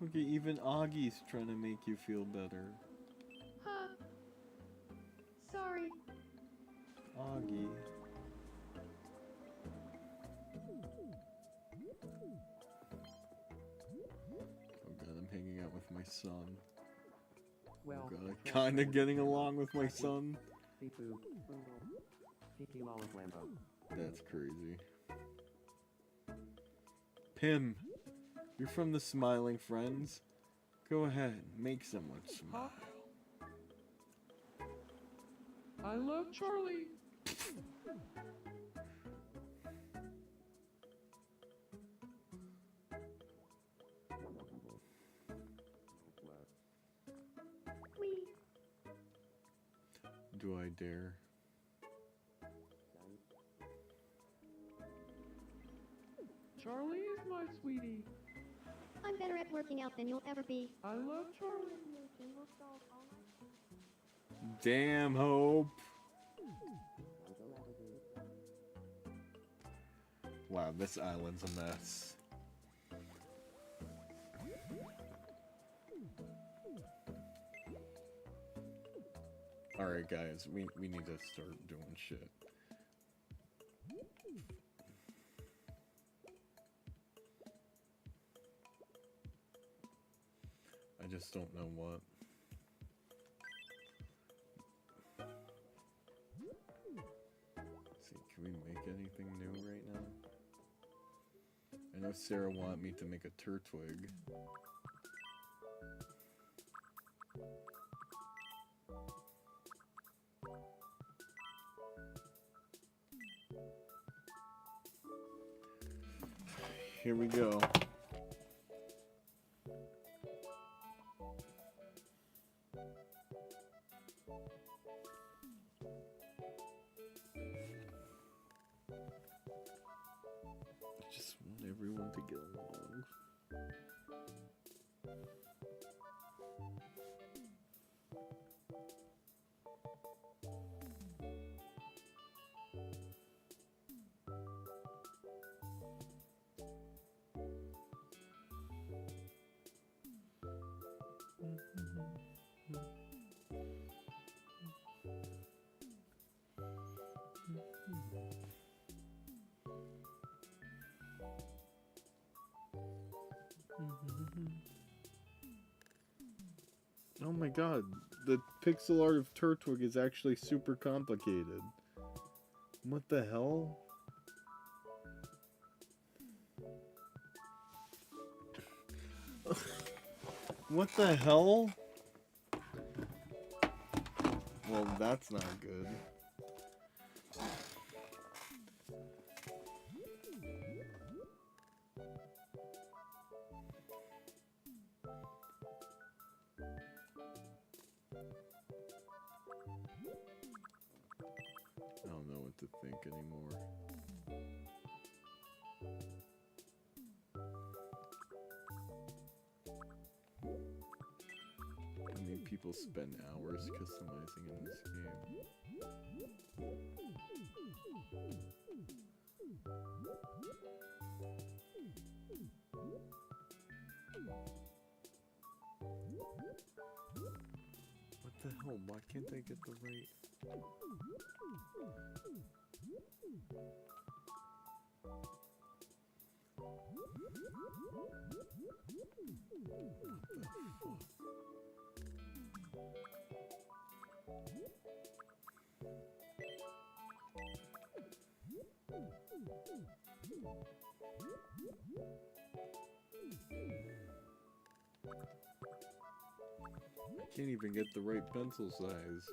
Look at even Augie's trying to make you feel better. Huh. Sorry. Augie. son. Well, Oh God, trash kinda man, getting Lambo, along with my Happy, son. Sifu, Boodle, Tiki Lawless Lambo. That's crazy. Pim, you're from the Smiling Friends. Go ahead, make someone smile. I love Charlie. Wee. Do I dare? Charlie is my sweetie. I'm better at working out than you'll ever be. I love Charlie. Damn, Hope. Wow, this island's a mess. Alright guys, we need to start doing shit. I just don't know what. Let's see, can we make anything new right now? I know Sarah wanted me to make a turtwig. Here we go. I just want everyone to get along. Oh my god, the pixel art of Turtwig is actually super complicated. What the hell? What the hell? Well, that's not good. I don't know what to think anymore. I mean, people spend hours customizing in this game. What the hell? Why can't I get the right... I can't even get the right pencil size.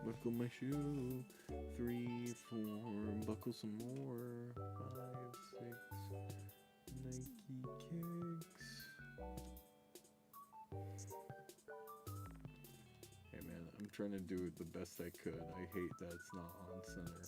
Buckle my shoe. 3, 4. Buckle some more. 5, 6. Nike kicks. Hey man, I'm trying to do it the best I could. I hate that it's not on center.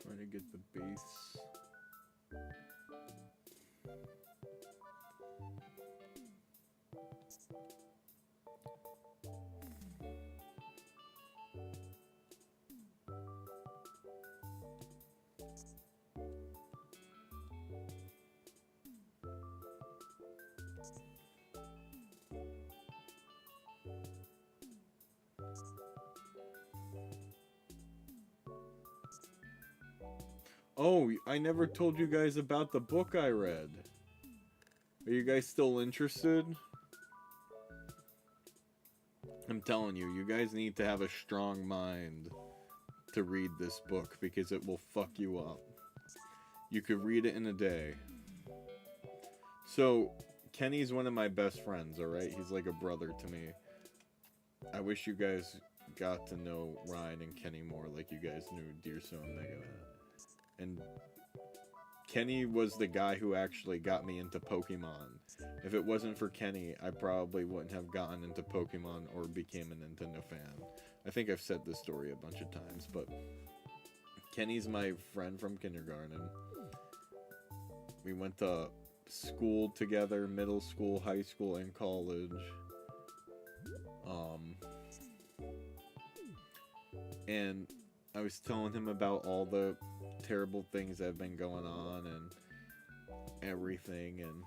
Trying to get the base. Oh, I never told you guys about the book I read. Are you guys still interested? I'm telling you, you guys need to have a strong mind to read this book because it will fuck you up. You could read it in a day. So, Kenny's one of my best friends, alright? He's like a brother to me. I wish you guys got to know Ryan and Kenny more like you guys knew Deerso and Mega Man. And Kenny was the guy who actually got me into Pokemon. If it wasn't for Kenny, I probably wouldn't have gotten into Pokemon or became a Nintendo fan. I think I've said this story a bunch of times, but Kenny's my friend from kindergarten. We went to school together, middle school, high school, and college. And I was telling him about all the terrible things that have been going on and everything, and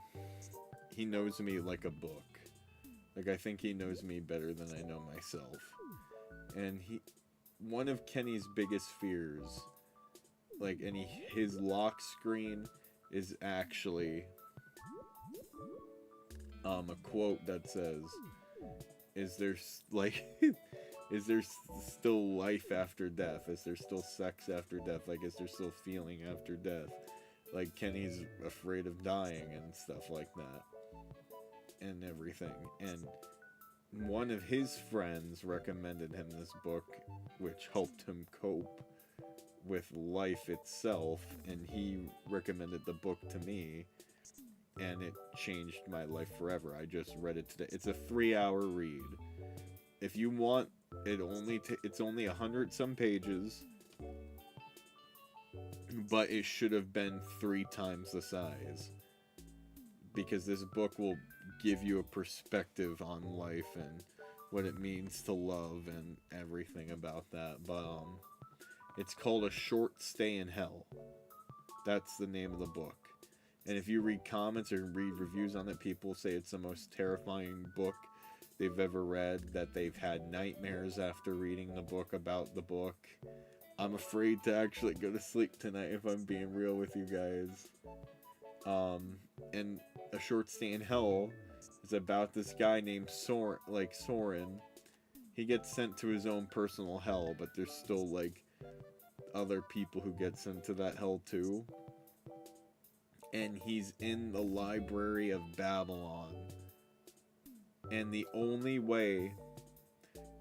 he knows me like a book. Like, I think he knows me better than I know myself. And one of Kenny's biggest fears, like, his lock screen is actually a quote that says, is there still life after death? Is there still sex after death? Like, is there still feeling after death? Like, Kenny's afraid of dying and stuff like that. And everything. And one of his friends recommended him this book, which helped him cope with life itself. And he recommended the book to me. And it changed my life forever. I just read it today. It's a 3-hour read. If you want, it's only 100 some pages, but it should have been 3 times the size, because this book will give you a perspective on life and what it means to love and everything about that. But it's called A Short Stay in Hell. That's the name of the book. And if you read comments or read reviews on it, people say it's the most terrifying book they've ever read, that they've had nightmares after reading the book about the book. I'm afraid to actually go to sleep tonight, if I'm being real with you guys. And A Short Stay in Hell is about this guy named Soren. He gets sent to his own personal hell, but there's still, like, other people who get sent to that hell too. And he's in the Library of Babylon. And the only way...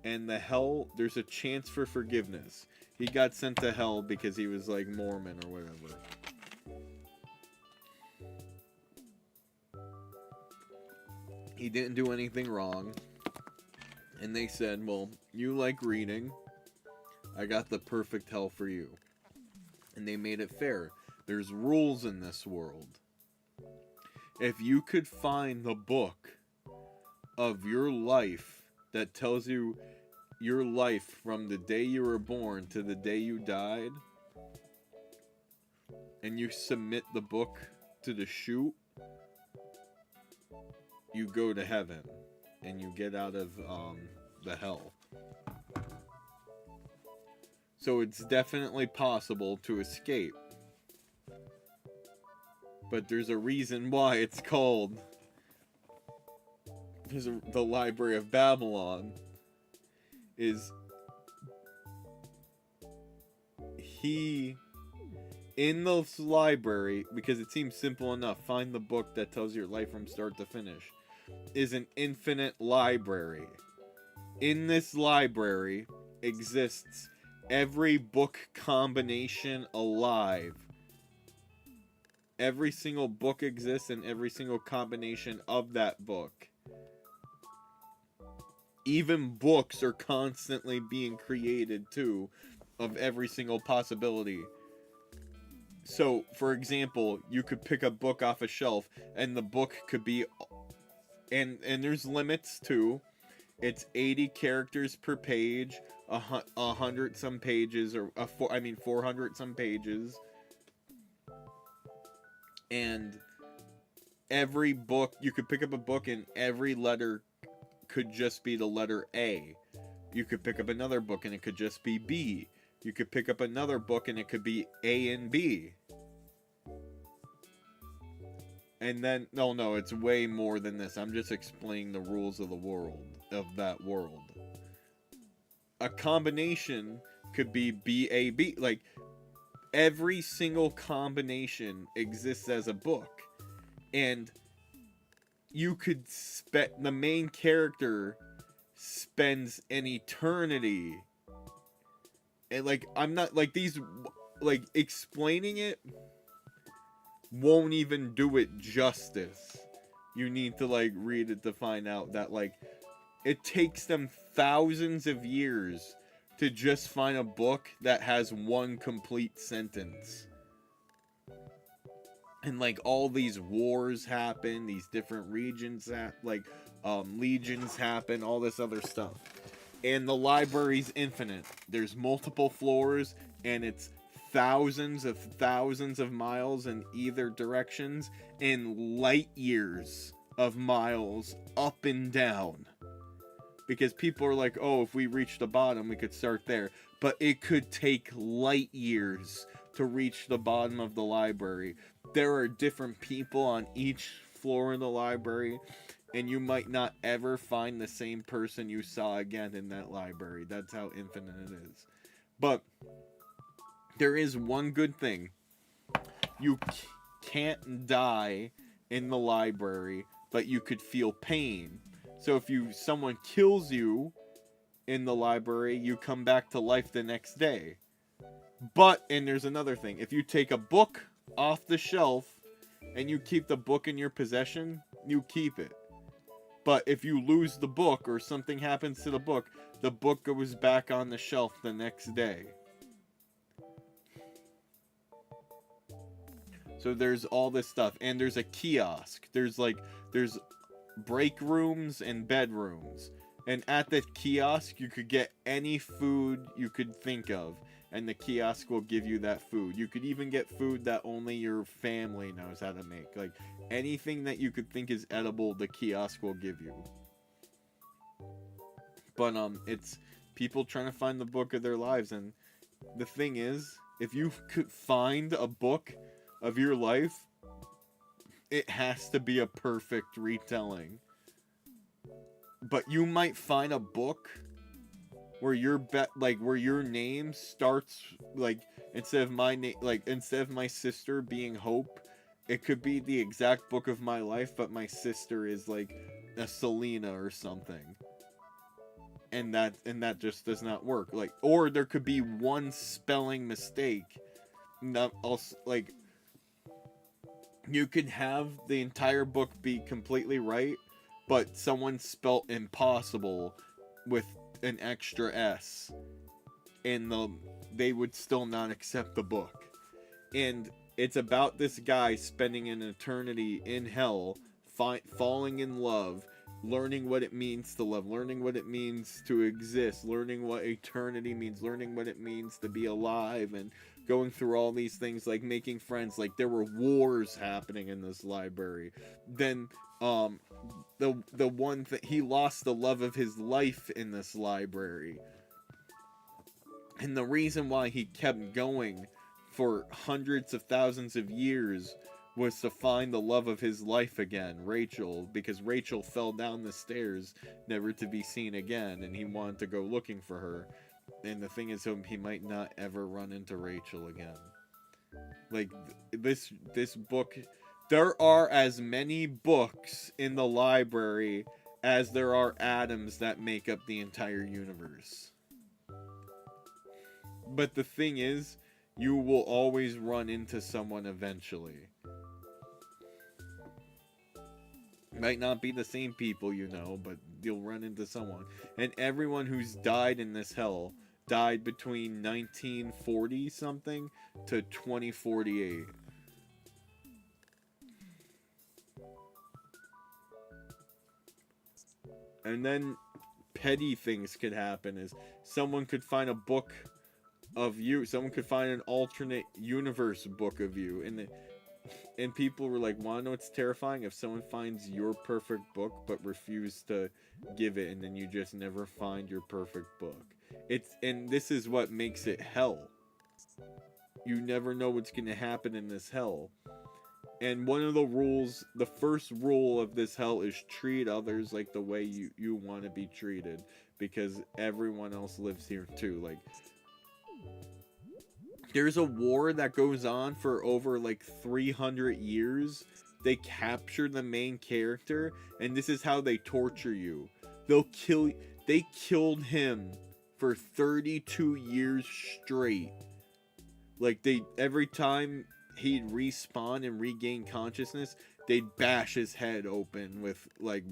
And the hell, there's a chance for forgiveness. He got sent to hell because he was, like, Mormon or whatever. He didn't do anything wrong. And they said, well, you like reading. I got the perfect hell for you. And they made it fair. There's rules in this world. If you could find the book of your life that tells you your life from the day you were born to the day you died, and you submit the book to the chute, you go to heaven and you get out of the hell. So it's definitely possible to escape. But there's a reason why it's called the Library of Babylon. Is he in this library, because it seems simple enough, find the book that tells your life from start to finish, is an infinite library. In this library exists every book combination alive. Every single book exists in every single combination of that book. Even books are constantly being created too, of every single possibility. So, for example, you could pick a book off a shelf, and the book could be, and there's limits too. It's 80 characters per page, 100 some pages, or 400 some pages. And every book, you could pick up a book and every letter could just be the letter A. You could pick up another book and it could just be B. You could pick up another book and it could be A and B. And then, no, it's way more than this. I'm just explaining the rules of the world, of that world. A combination could be BAB. Like, every single combination exists as a book. And you could the main character spends an eternity. And, like, I'm not, like, these, like, explaining it won't even do it justice. You need to, like, read it to find out that, like, it takes them thousands of years to just find a book that has one complete sentence. And, like, all these wars happen, these different regions legions happen, all this other stuff. And the library's infinite. There's multiple floors, and it's thousands of miles in either directions, and light years of miles up and down. Because people are like, oh, if we reach the bottom, we could start there. But it could take light years to reach the bottom of the library. There are different people on each floor in the library, and you might not ever find the same person you saw again in that library. That's how infinite it is. But there is one good thing. You can't die in the library, but you could feel pain. So if someone kills you in the library, you come back to life the next day. But, and there's another thing, if you take a book off the shelf and you keep the book in your possession, you keep it. But if you lose the book or something happens to the book goes back on the shelf the next day. So there's all this stuff, and there's a kiosk. There's break rooms and bedrooms. And at the kiosk, you could get any food you could think of, and the kiosk will give you that food. You could even get food that only your family knows how to make. Like, anything that you could think is edible, the kiosk will give you. But, it's people trying to find the book of their lives, and the thing is, if you could find a book of your life, it has to be a perfect retelling. But you might find a book where where your name starts, like, instead of my sister being Hope, it could be the exact book of my life, but my sister is like a Selena or something. And that just does not work. Like, or there could be one spelling mistake. Not also, like, you could have the entire book be completely right, but someone spelt impossible with an extra S, and they would still not accept the book. And it's about this guy spending an eternity in hell, falling in love, learning what it means to love, learning what it means to exist, learning what eternity means, learning what it means to be alive, and going through all these things, like making friends. Like, there were wars happening in this library. Then the one that he lost the love of his life in this library, and the reason why he kept going for hundreds of thousands of years was to find the love of his life again, Rachel, because Rachel fell down the stairs never to be seen again, and he wanted to go looking for her. And the thing is, he might not ever run into Rachel again. Like this book, there are as many books in the library as there are atoms that make up the entire universe. But the thing is, you will always run into someone eventually. Might not be the same people, you know, but you'll run into someone. And everyone who's died in this hell died between 1940 something to 2048. And then petty things could happen, is someone could find a book of you, someone could find an alternate universe book of you, and people were like, wanna know what's terrifying? If someone finds your perfect book but refuse to give it, and then you just never find your perfect book. And this is what makes it hell. You never know what's gonna happen in this hell. And one of the rules, the first rule of this hell, is treat others like the way you want to be treated, because everyone else lives here too. Like, there's a war that goes on for over like 300 years. They capture the main character, and this is how they torture you. They killed him for 32 years straight. Like, every time he'd respawn and regain consciousness, they'd bash his head open with, like,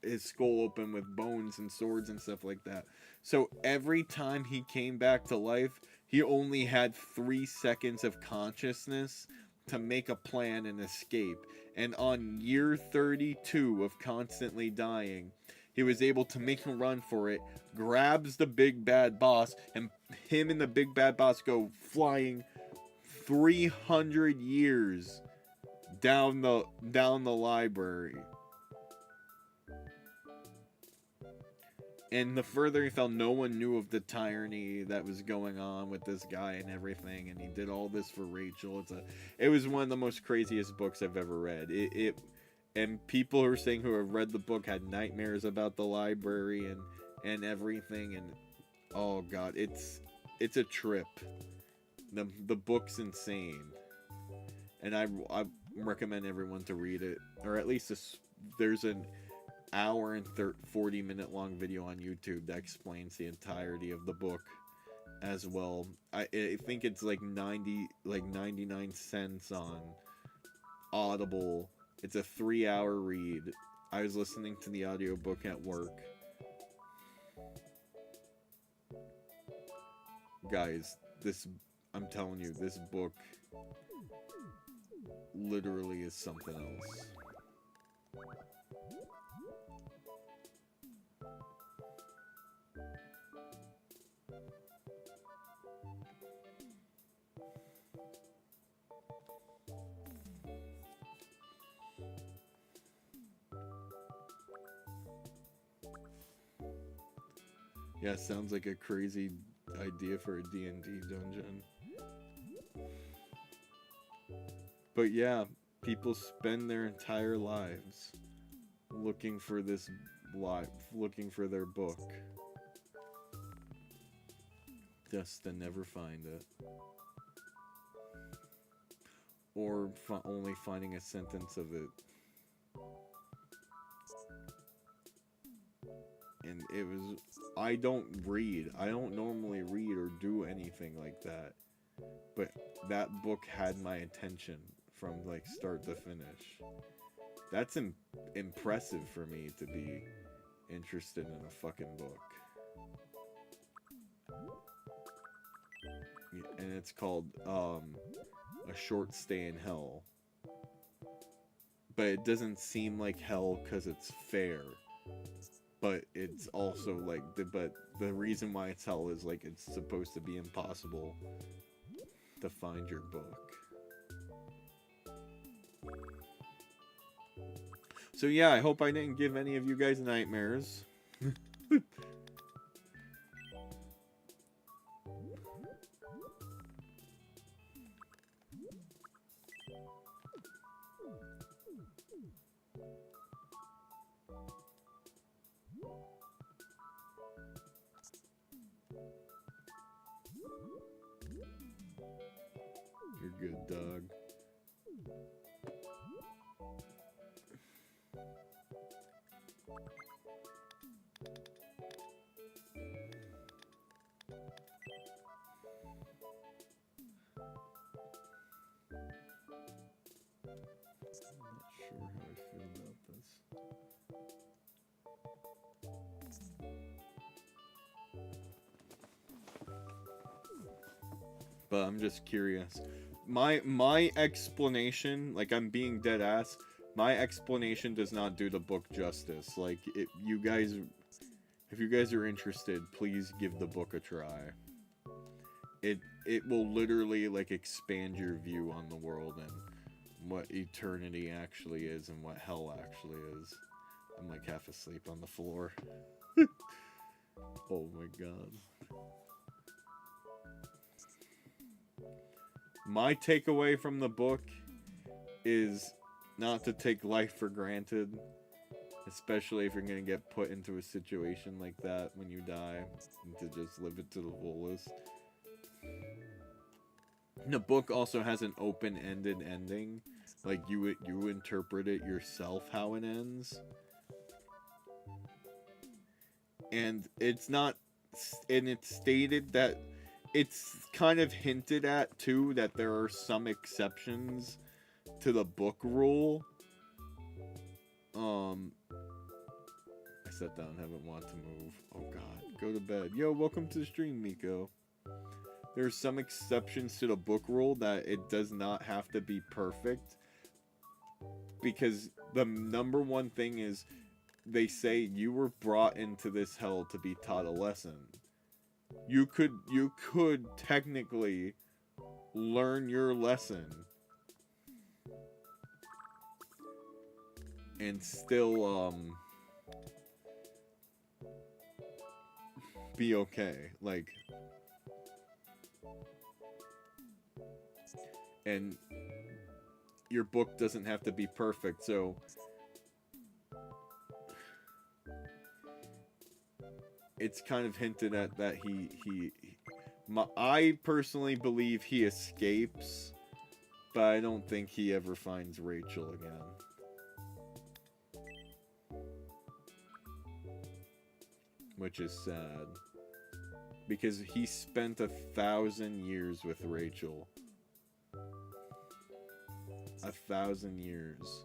his skull open with bones and swords and stuff like that. So every time he came back to life, he only had 3 seconds of consciousness to make a plan and escape. And on year 32 of constantly dying, he was able to make a run for it, grabs the big bad boss, and him and the big bad boss go flying 300 years down the library. And the further he fell, no one knew of the tyranny that was going on with this guy and everything, and he did all this for Rachel. It was one of the most craziest books I've ever read. And people who are saying, who have read the book, had nightmares about the library and everything, and oh god, it's a trip. The book's insane, and I recommend everyone to read it, or at least there's an hour and 40-minute long video on YouTube that explains the entirety of the book as well. I think it's like 99 cents on Audible. It's a 3-hour read. I was listening to the audiobook at work. Guys, I'm telling you, this book literally is something else. Yeah, sounds like a crazy idea for a D&D dungeon. But yeah, people spend their entire lives looking for looking for their book, just to never find it, or only finding a sentence of it. And it was, I don't normally read or do anything like that, but that book had my attention from like start to finish. That's impressive for me to be interested in a fucking book. Yeah, and it's called A Short Stay in Hell. But it doesn't seem like hell because it's fair. But it's also like, but the reason why it's hell is like it's supposed to be impossible to find your book. So yeah, I hope I didn't give any of you guys nightmares. You're good, dog. I'm not sure how I feel about this. But I'm just curious. My explanation, like I'm being dead ass, my explanation does not do the book justice. Like if you guys are interested, please give the book a try. It will literally like expand your view on the world and what eternity actually is and what hell actually is. I'm like half asleep on the floor. Oh my god. My takeaway from the book is not to take life for granted, especially if you're going to get put into a situation like that when you die, and to just live it to the fullest. The book also has an open-ended ending, like you interpret it yourself how it ends. And it's stated that it's kind of hinted at too that there are some exceptions to the book rule. I sat down, haven't wanted to move. Oh god, go to bed. Yo, welcome to the stream, Miko. There's some exceptions to the book rule that it does not have to be perfect, because the number one thing is they say you were brought into this hell to be taught a lesson. You could technically learn your lesson and still be okay, like, and your book doesn't have to be perfect. So it's kind of hinted at that I personally believe he escapes, but I don't think he ever finds Rachel again. Which is sad, because he spent 1,000 years with Rachel. 1,000 years.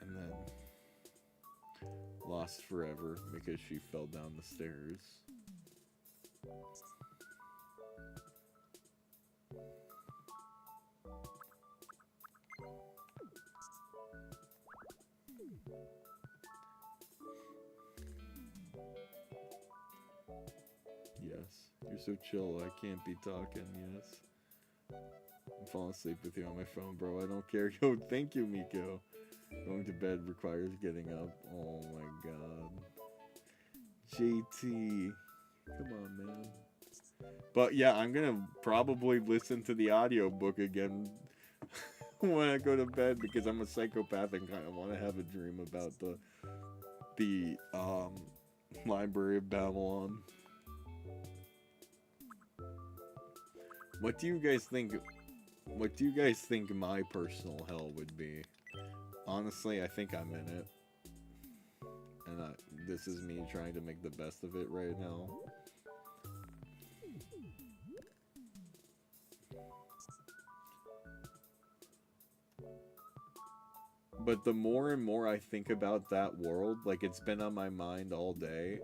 And then lost forever because she fell down the stairs. Yes, you're so chill, I can't be talking, yes. I'm falling asleep with you on my phone, bro, I don't care. Yo, thank you, Miko. Going to bed requires getting up. Oh my god. JT. Come on, man. But yeah, I'm gonna probably listen to the audiobook again when I go to bed, because I'm a psychopath and kind of want to have a dream about the Library of Babylon. What do you guys think? What do you guys think my personal hell would be? Honestly, I think I'm in it. And this is me trying to make the best of it right now. But the more and more I think about that world, like it's been on my mind all day,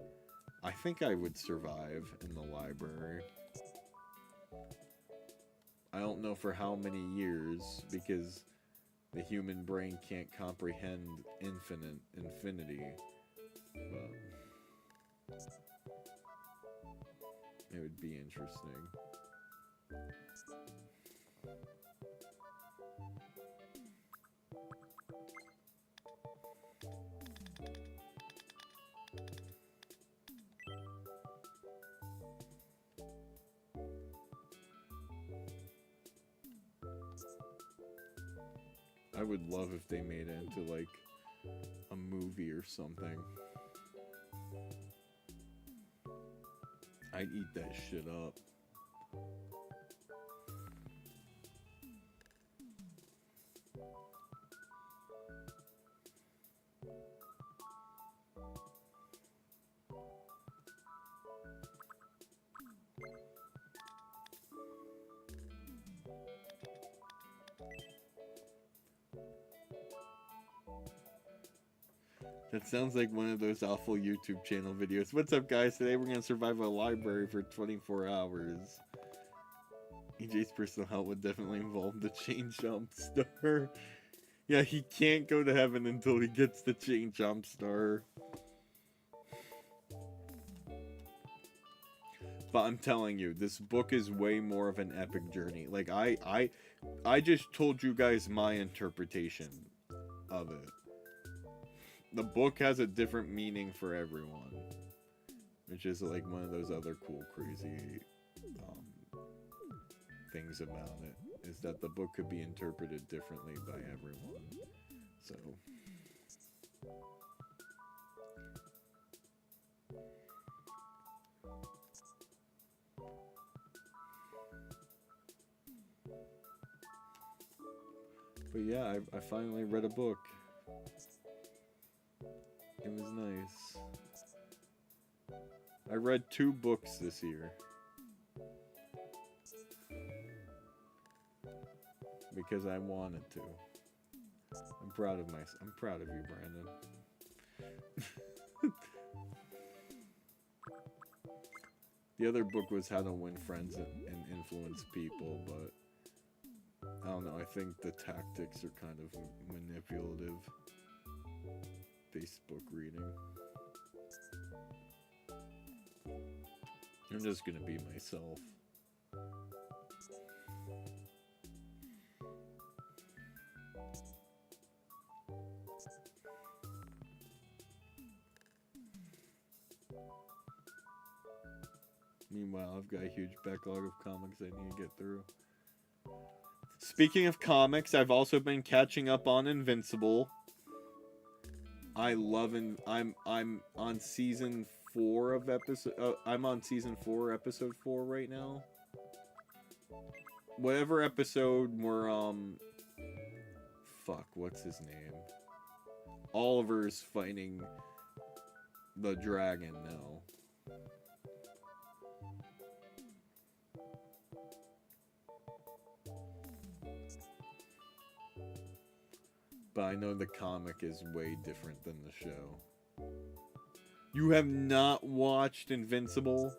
I think I would survive in the library. I don't know for how many years, because the human brain can't comprehend infinity, but it would be interesting. I would love if they made it into like a movie or something. I'd eat that shit up. That sounds like one of those awful YouTube channel videos. What's up, guys? Today we're gonna survive a library for 24 hours. EJ's personal help would definitely involve the chain jump star. Yeah, he can't go to heaven until he gets the chain jump star. But I'm telling you, this book is way more of an epic journey. Like I just told you guys my interpretation of it. The book has a different meaning for everyone, which is like one of those other cool, crazy things about it, is that the book could be interpreted differently by everyone. So but yeah, I finally read a book. It was nice. I read 2 books this year. Because I wanted to. I'm proud of myself. I'm proud of you, Brandon. The other book was How to Win Friends and Influence People, but I don't know, I think the tactics are kind of manipulative. Facebook reading. I'm just gonna be myself. Meanwhile, I've got a huge backlog of comics I need to get through. Speaking of comics, I've also been catching up on Invincible. I love I'm on season 4 of episode. I'm on season 4, episode 4 right now. Whatever episode we're fuck, what's his name? Oliver's fighting the dragon now. But I know the comic is way different than the show. You have not watched Invincible?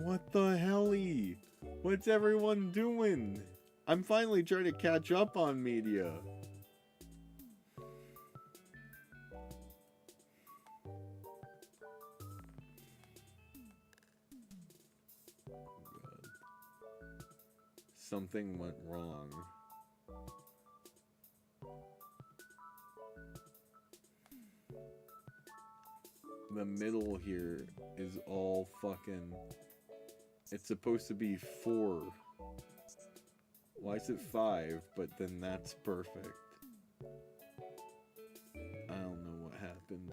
What the helly? What's everyone doing? I'm finally trying to catch up on media. Oh God. Something went wrong. The middle here is all fucking... It's supposed to be 4. Why is it 5? But then that's perfect. I don't know what happened.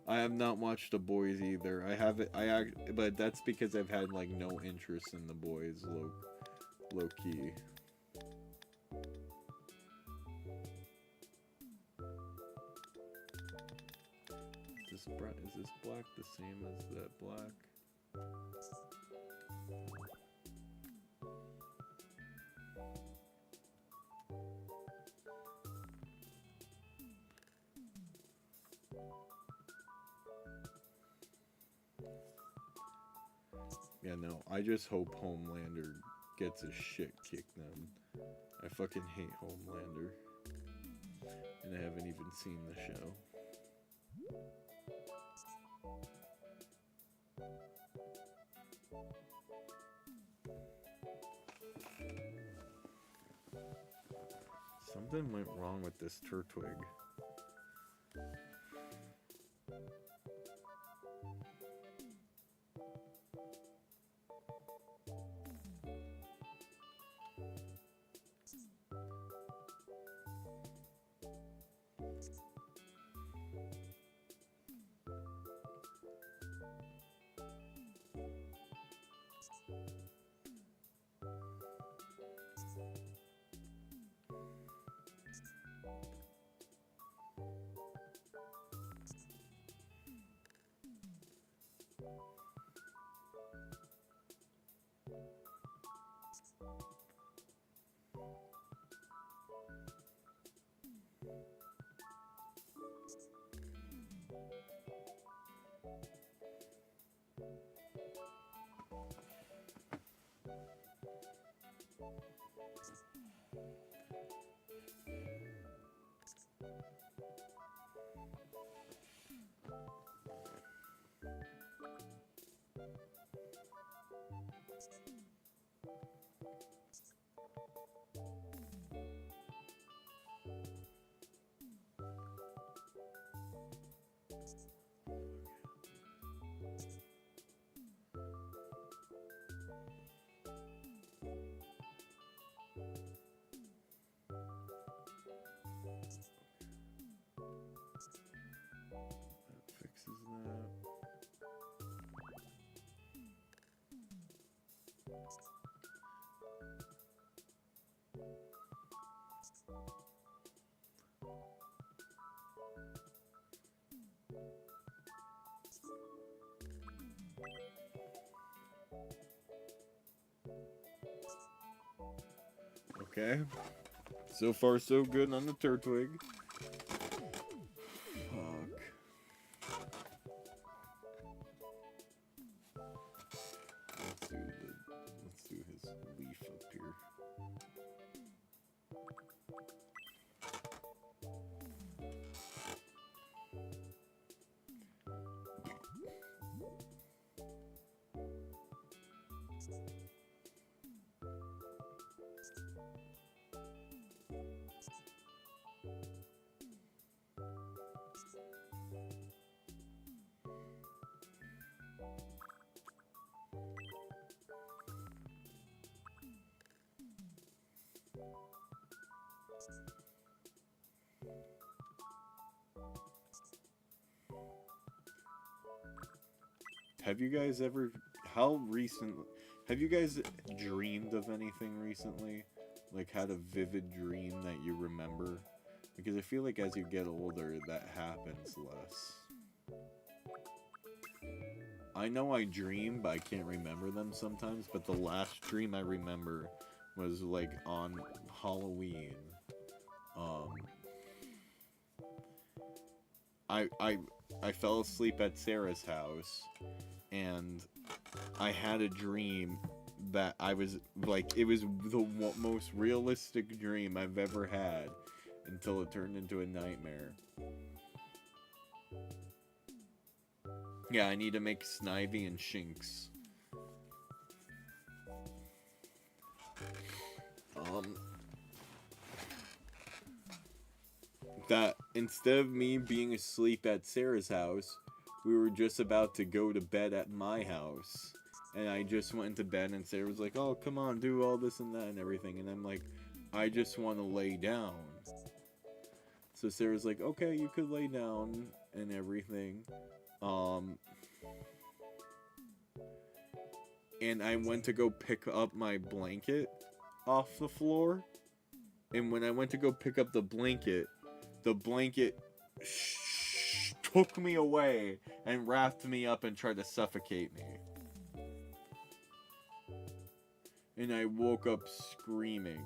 I have not watched The Boys either. I haven't. But that's because I've had like no interest in The Boys. Low key. Is this black the same as that black? Yeah, no, I just hope Homelander gets his shit kicked then. I fucking hate Homelander. And I haven't even seen the show. Something went wrong with this Turtwig. That fixes that. Okay. So far, so good on the Turtwig. Fuck. Let's do his leaf up here. Have you guys ever, have you guys dreamed of anything recently? Like had a vivid dream that you remember? Because I feel like as you get older, that happens less. I know I dream, but I can't remember them sometimes, but the last dream I remember was like on Halloween. I fell asleep at Sarah's house, and I had a dream that I was like, it was the most realistic dream I've ever had until it turned into a nightmare. Yeah, I need to make Snivy and Shinx. That instead of me being asleep at Sarah's house, we were just about to go to bed at my house. And I just went to bed, and Sarah was like, oh, come on, do all this and that and everything. And I'm like, I just want to lay down. So Sarah's like, okay, you could lay down and everything. And I went to go pick up my blanket off the floor. And when I went to go pick up the blanket took me away and wrapped me up and tried to suffocate me. And I woke up screaming.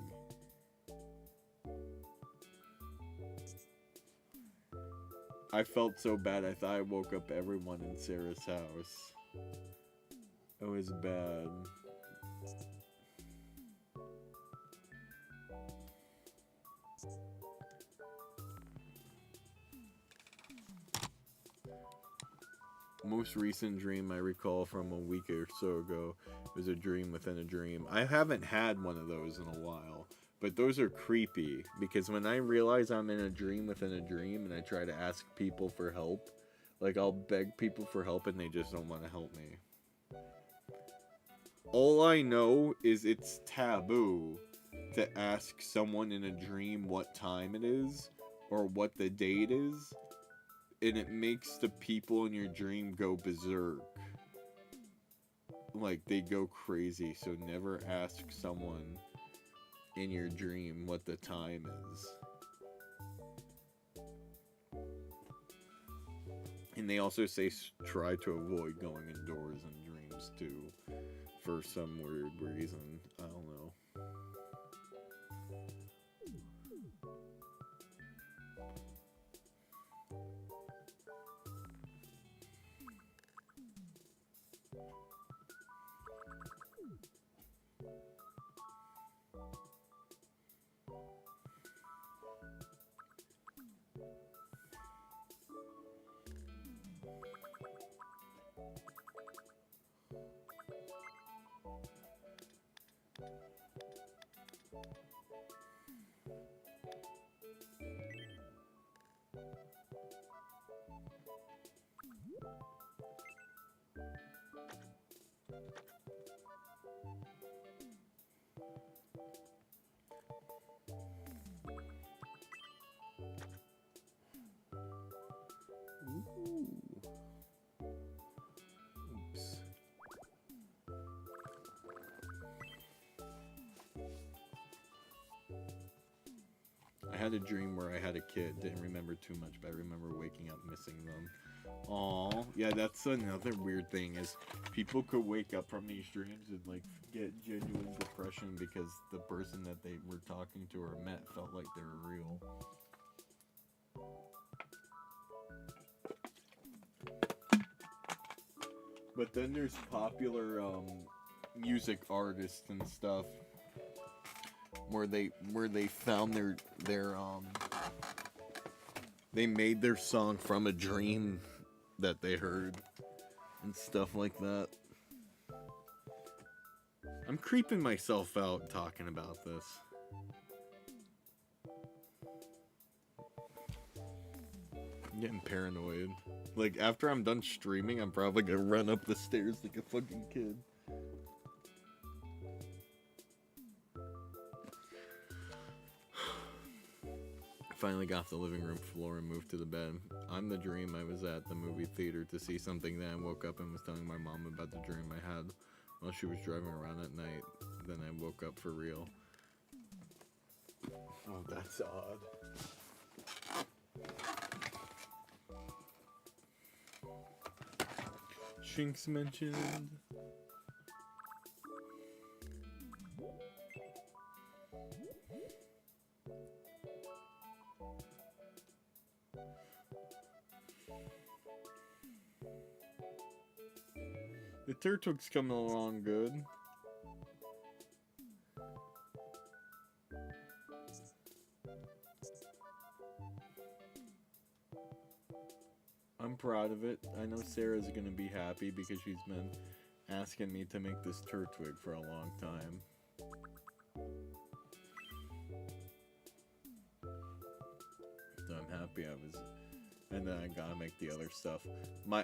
I felt so bad, I thought I woke up everyone in Sarah's house. It was bad. Most recent dream I recall from a week or so ago was a dream within a dream. I haven't had one of those in a while, but those are creepy because when I realize I'm in a dream within a dream and I try to ask people for help, like I'll beg people for help and they just don't want to help me. All I know is it's taboo to ask someone in a dream what time it is or what the date is. And it makes the people in your dream go berserk. like they go crazy. So never ask someone in your dream what the time is. And they also say try to avoid going indoors in dreams too, for some weird reason. I don't know. Ooh. Oops. I had a dream where I had a kid. Didn't remember too much, but I remember waking up missing them. Aw, yeah, that's another weird thing is people could wake up from these dreams and like get genuine depression because the person that they were talking to or met felt like they were real. But then there's popular music artists and stuff where they found their they made their song from a dream that they heard and stuff like that. I'm creeping myself out talking about this. I'm getting paranoid. Like, after I'm done streaming, I'm probably gonna run up the stairs like a fucking kid. Finally got off the living room floor and moved to the bed. On the dream, I was at the movie theater to see something. Then I woke up and was telling my mom about the dream I had while she was driving around at night. Then I woke up for real. Oh, that's odd. Shinx mentioned. The Turtwig's coming along good. I'm proud of it. I know Sarah's gonna be happy because she's been asking me to make this Turtwig for a long time. So I'm happy I was... And then I gotta make the other stuff.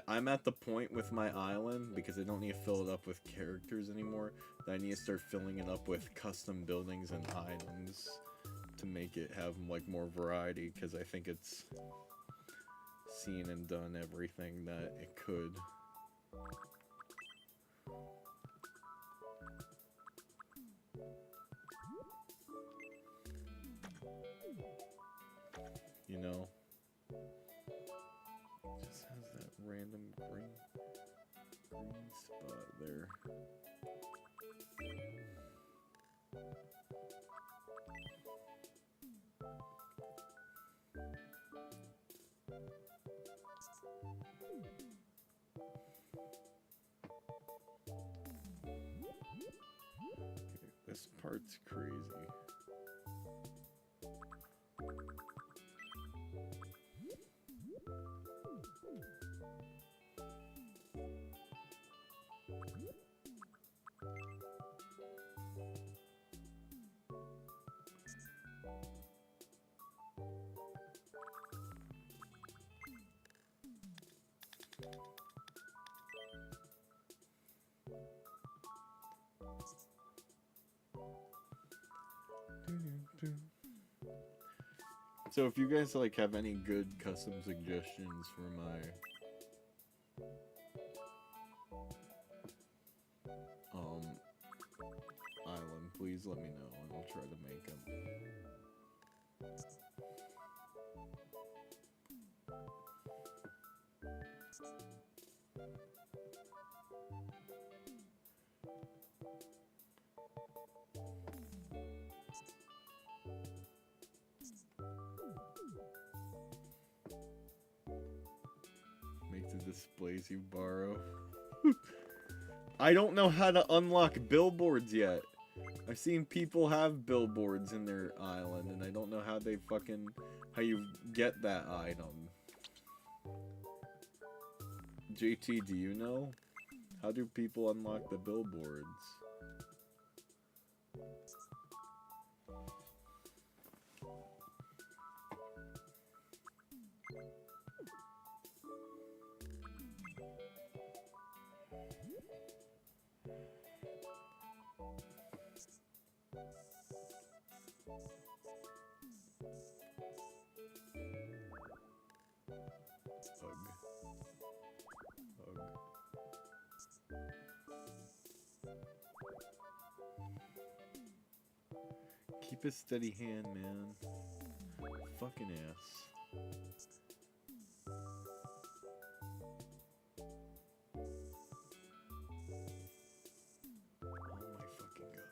I'm at the point with my island, because I don't need to fill it up with characters anymore, that I need to start filling it up with custom buildings and items to make it have like more variety, because I think it's seen and done everything that it could. You know? Just has that random green spot there. Okay, this part's crazy. So if you guys like have any good custom suggestions for my please let me know and I'll try to make them. Make the displays you borrow. I don't know how to unlock billboards yet. I've seen people have billboards in their island, and I don't know how they fucking... how you get that item. JT, do you know? How do people unlock the billboards? Keep a steady hand, man. Fucking ass. Oh my fucking god.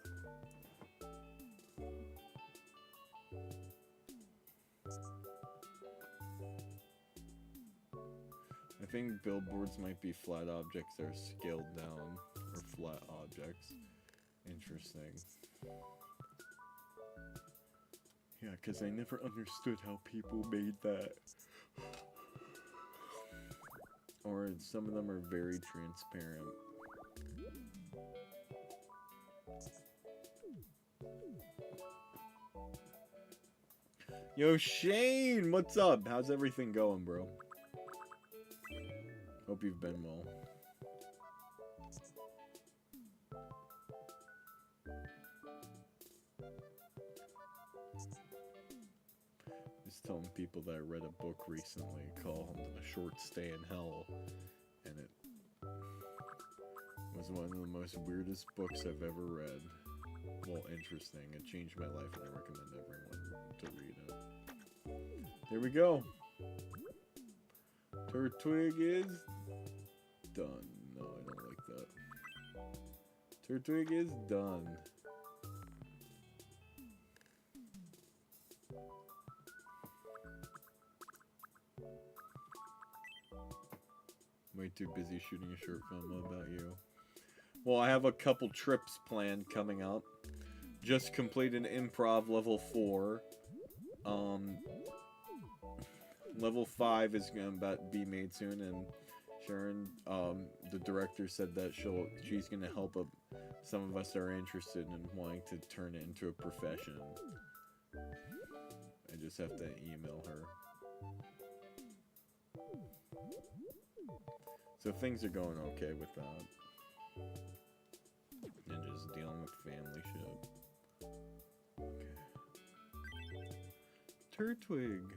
I think billboards might be flat objects that are scaled down, or flat objects. Interesting. Yeah, because I never understood how people made that. Or some of them are very transparent. Yo, Shane! What's up? How's everything going, bro? Hope you've been well. Just telling people that I read a book recently called A Short Stay in Hell, and it was one of the most weirdest books I've ever read. Well, interesting. It changed my life, and I recommend everyone to read it. There we go. Turtwig is done. No, I don't like that. Turtwig is done. Way too busy shooting a short film. What about you? Well, I have a couple trips planned coming up. Just completed improv level 4. Level 5 is gonna be made soon, and Sharon, the director, said that she's gonna help some of us that are interested in wanting to turn it into a profession. I just have to email her. So things are going okay with that. And just dealing with family shit. Okay. Turtwig.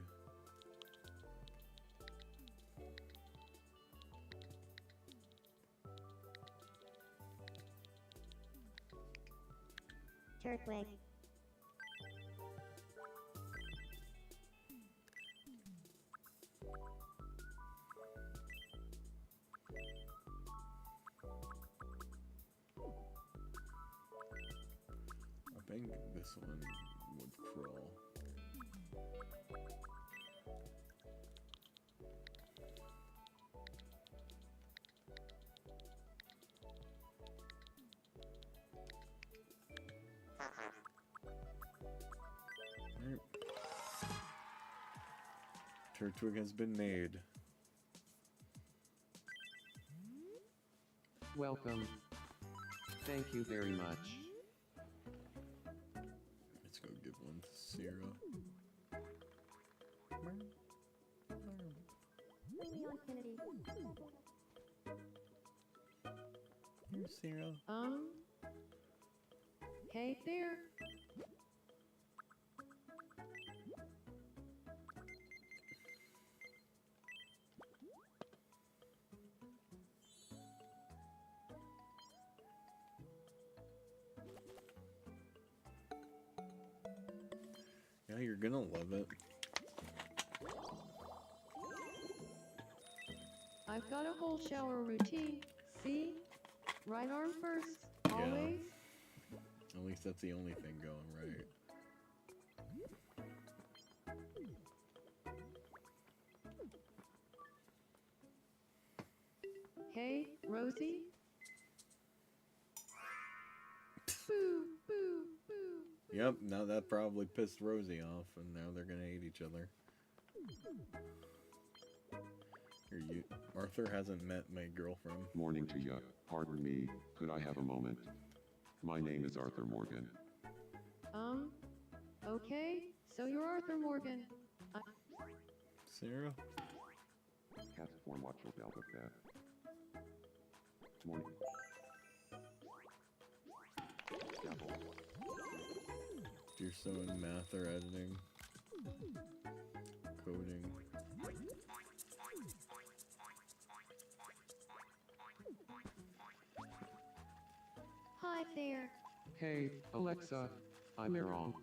Turtwig. I think this one would crawl. Alright. Turtwig has been made. Welcome. Thank you very much. Let's go give one to Sierra. Leon Kennedy. Here, Sierra. Hey there. Yeah, you're gonna love it. I've got a whole shower routine. See? Right arm first. Yeah. Always. At least that's the only thing going right. Hey, Rosie? Boo, boo, boo. Yep, now that probably pissed Rosie off, and now they're gonna hate each other. Here, Arthur hasn't met my girlfriend. Morning to ya. Pardon me, could I have a moment? My name is Arthur Morgan. Okay, so you're Arthur Morgan. Sarah? Cat form watch out of that. Morning. Apple. You're so in math or editing. Coding. Hi there. Hey, Alexa, I'm wrong.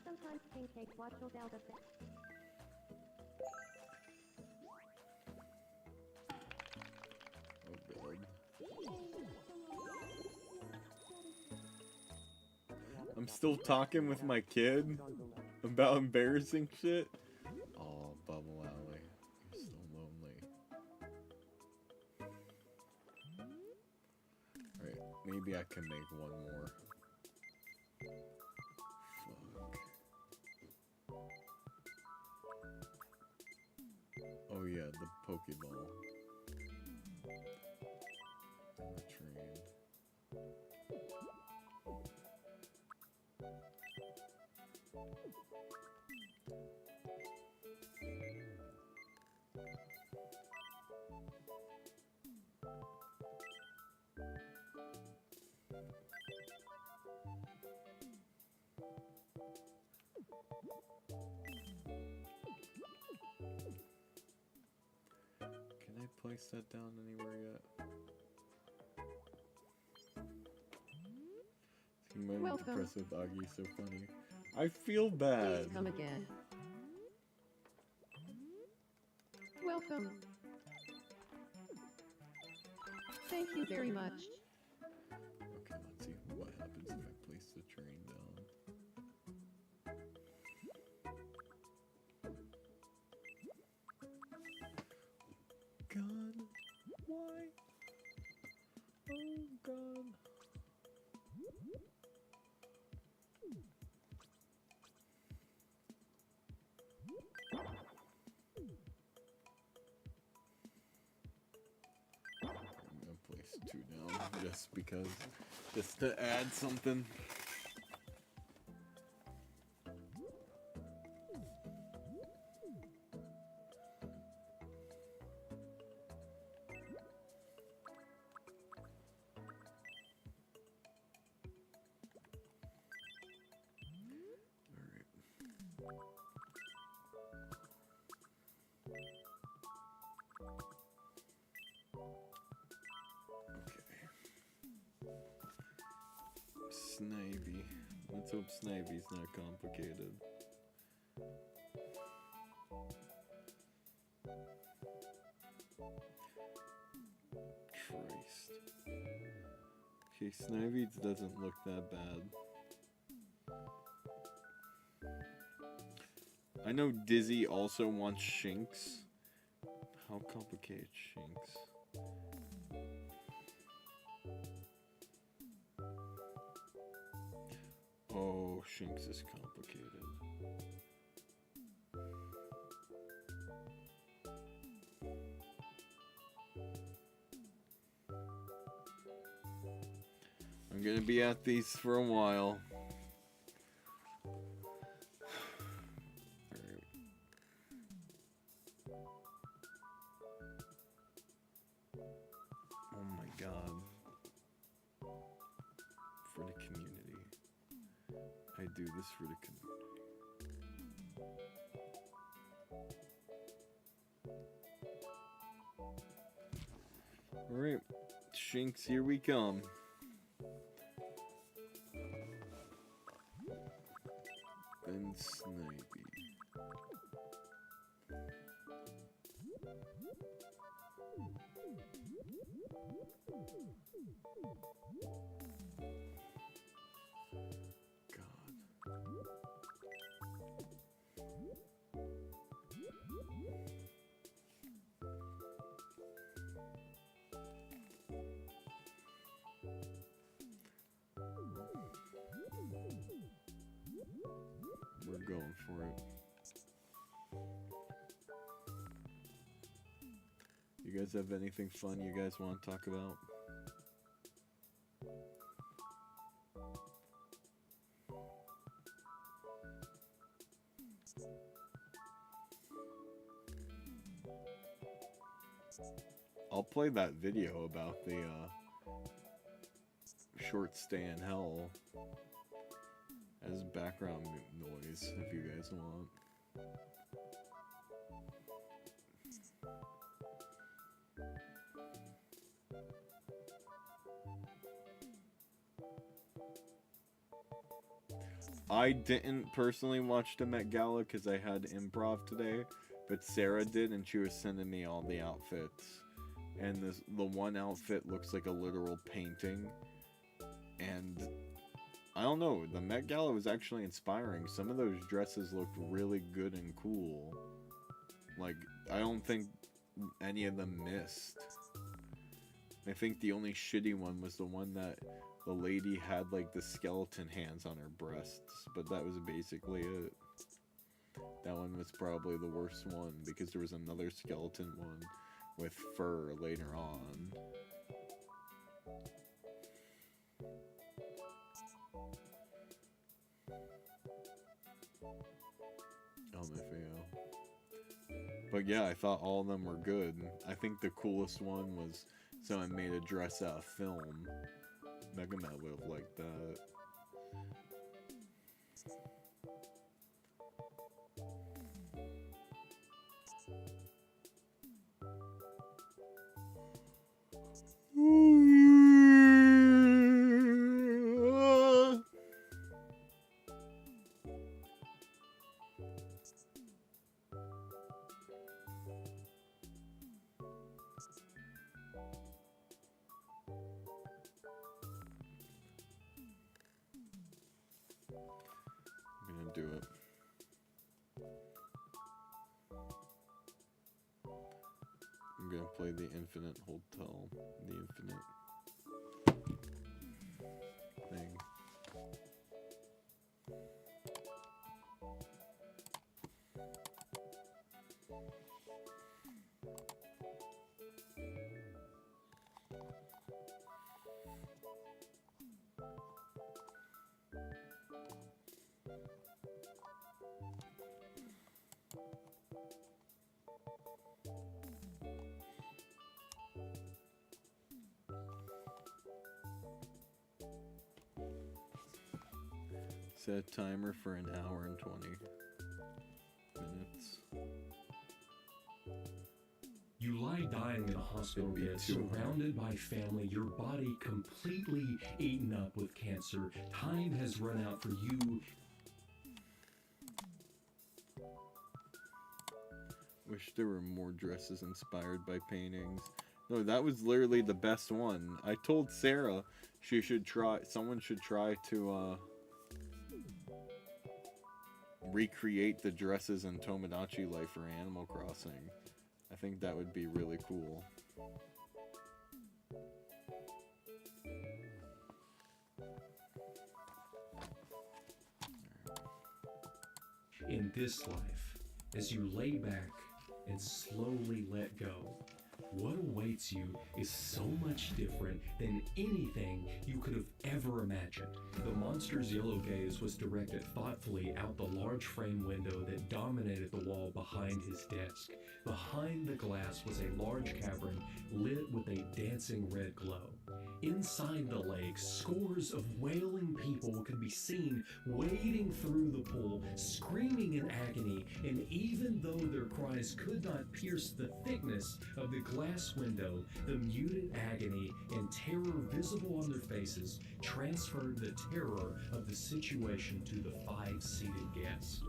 Sometimes pancakes watch out of it. Oh god. I'm still talking with my kid about embarrassing shit. Oh, Bubble Alley. You're so lonely. Alright, maybe I can make one more. Fuck. Oh yeah, the Pokeball. And the train. Can I place that down anywhere yet? See, my Welcome. depressive Augie so funny. I feel bad. Please come again. Welcome. Thank you very much. Okay, let's see what happens if I place the train down. God, why? Oh God. I'm gonna place 2 down just because, just to add something. Snivy. Let's hope Snivy's not complicated. Christ. Okay, Snivy doesn't look that bad. I know Dizzy also wants Shinx. How complicated Shinx? Oh, Shinx is complicated. I'm gonna be at these for a while. Alright. Oh my god. For the community. I do this for the community. Alright, Shinx, here we come. and Snipey. We're going for it. You guys have anything fun you guys want to talk about? I'll play that video about the short stay in hell as background noise if you guys want. I didn't personally watch the Met Gala because I had improv today, but Sarah did, and she was sending me all the outfits. And the one outfit looks like a literal painting. And I don't know, the Met Gala was actually inspiring. Some of those dresses looked really good and cool. Like, I don't think any of them missed. I think the only shitty one was the one that the lady had like the skeleton hands on her breasts, but that was basically it. That one was probably the worst one because there was another skeleton one with fur later on. But yeah, I thought all of them were good. I think the coolest one was someone made a dress out of film. Mega Man would have liked that. I'm gonna do it. I'm gonna play the Infinite Hotel, the Infinite thing. Set timer for an hour and 20 minutes. You lie dying in a hospital It'd be bed, too surrounded by family, your body completely eaten up with cancer. Time has run out for you. Wish there were more dresses inspired by paintings. No, that was literally the best one. I told Sarah she should try, someone should try to recreate the dresses in Tomodachi Life for Animal Crossing. I think that would be really cool. In this life, as you lay back and slowly let go, what awaits you is so much different than anything you could have ever imagined. The monster's yellow gaze was directed thoughtfully out the large frame window that dominated the wall behind his desk. Behind the glass was a large cavern lit with a dancing red glow. Inside the lake, scores of wailing people could be seen wading through the pool, screaming in agony, and even though their cries could not pierce the thickness of the glass window, the muted agony and terror visible on their faces transferred the terror of the situation to the 5 seated guests.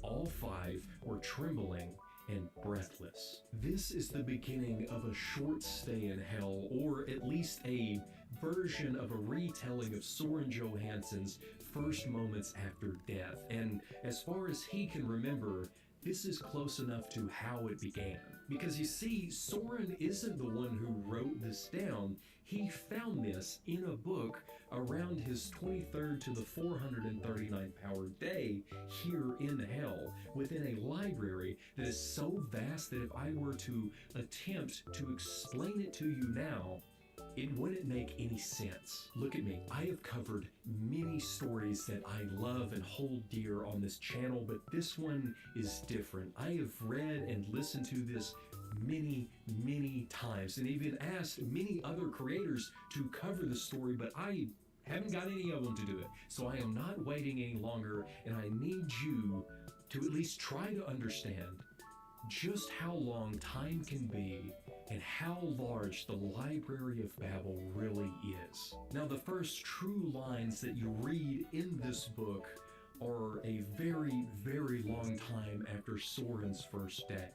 All 5 were trembling and breathless. This is the beginning of a short stay in hell, or at least a version of a retelling of Soren Johansson's first moments after death. And as far as he can remember, this is close enough to how it began. Because you see, Soren isn't the one who wrote this down. He found this in a book around his 23rd to the 439th power day here in hell, within a library that is so vast that if I were to attempt to explain it to you now, it wouldn't make any sense. Look at me. I have covered many stories that I love and hold dear on this channel, but this one is different. I have read and listened to this many, many times, and even asked many other creators to cover the story, but I haven't got any of them to do it. So I am not waiting any longer, and I need you to at least try to understand just how long time can be and how large the Library of Babel really is. Now, the first true lines that you read in this book are a very, very long time after Soren's first day.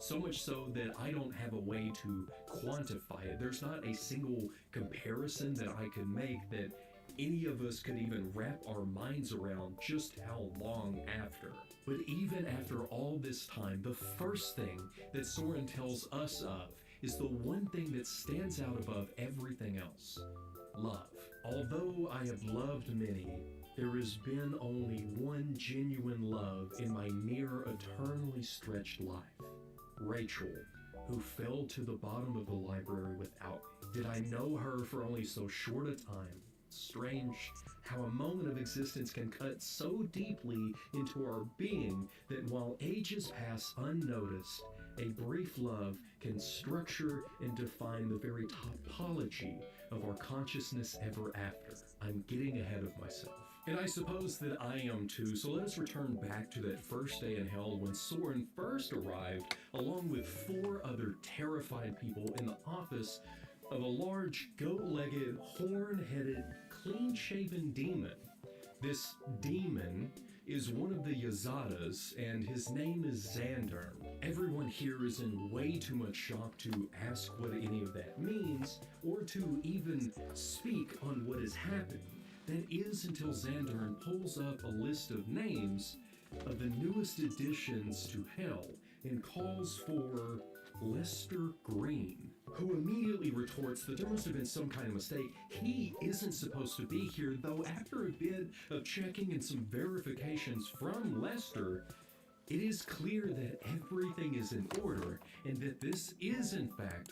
So much so that I don't have a way to quantify it. There's not a single comparison that I could make that any of us could even wrap our minds around just how long after. But even after all this time, the first thing that Soren tells us of is the one thing that stands out above everything else: love. Although I have loved many, there has been only one genuine love in my near eternally stretched life. Rachel, who fell to the bottom of the library without me. Did I know her for only so short a time? Strange how a moment of existence can cut so deeply into our being that while ages pass unnoticed, a brief love can structure and define the very topology of our consciousness ever after. I'm getting ahead of myself. And I suppose that I am too, so let us return back to that first day in hell when Soren first arrived, along with 4 other terrified people in the office of a large, goat-legged, horn-headed, clean-shaven demon. This demon is one of the Yazatas, and his name is Xandern. Everyone here is in way too much shock to ask what any of that means, or to even speak on what is happening. That is until Xandern pulls up a list of names of the newest additions to Hell and calls for Lester Green, who immediately retorts that there must have been some kind of mistake. He isn't supposed to be here, though after a bit of checking and some verifications from Lester, it is clear that everything is in order and that this is in fact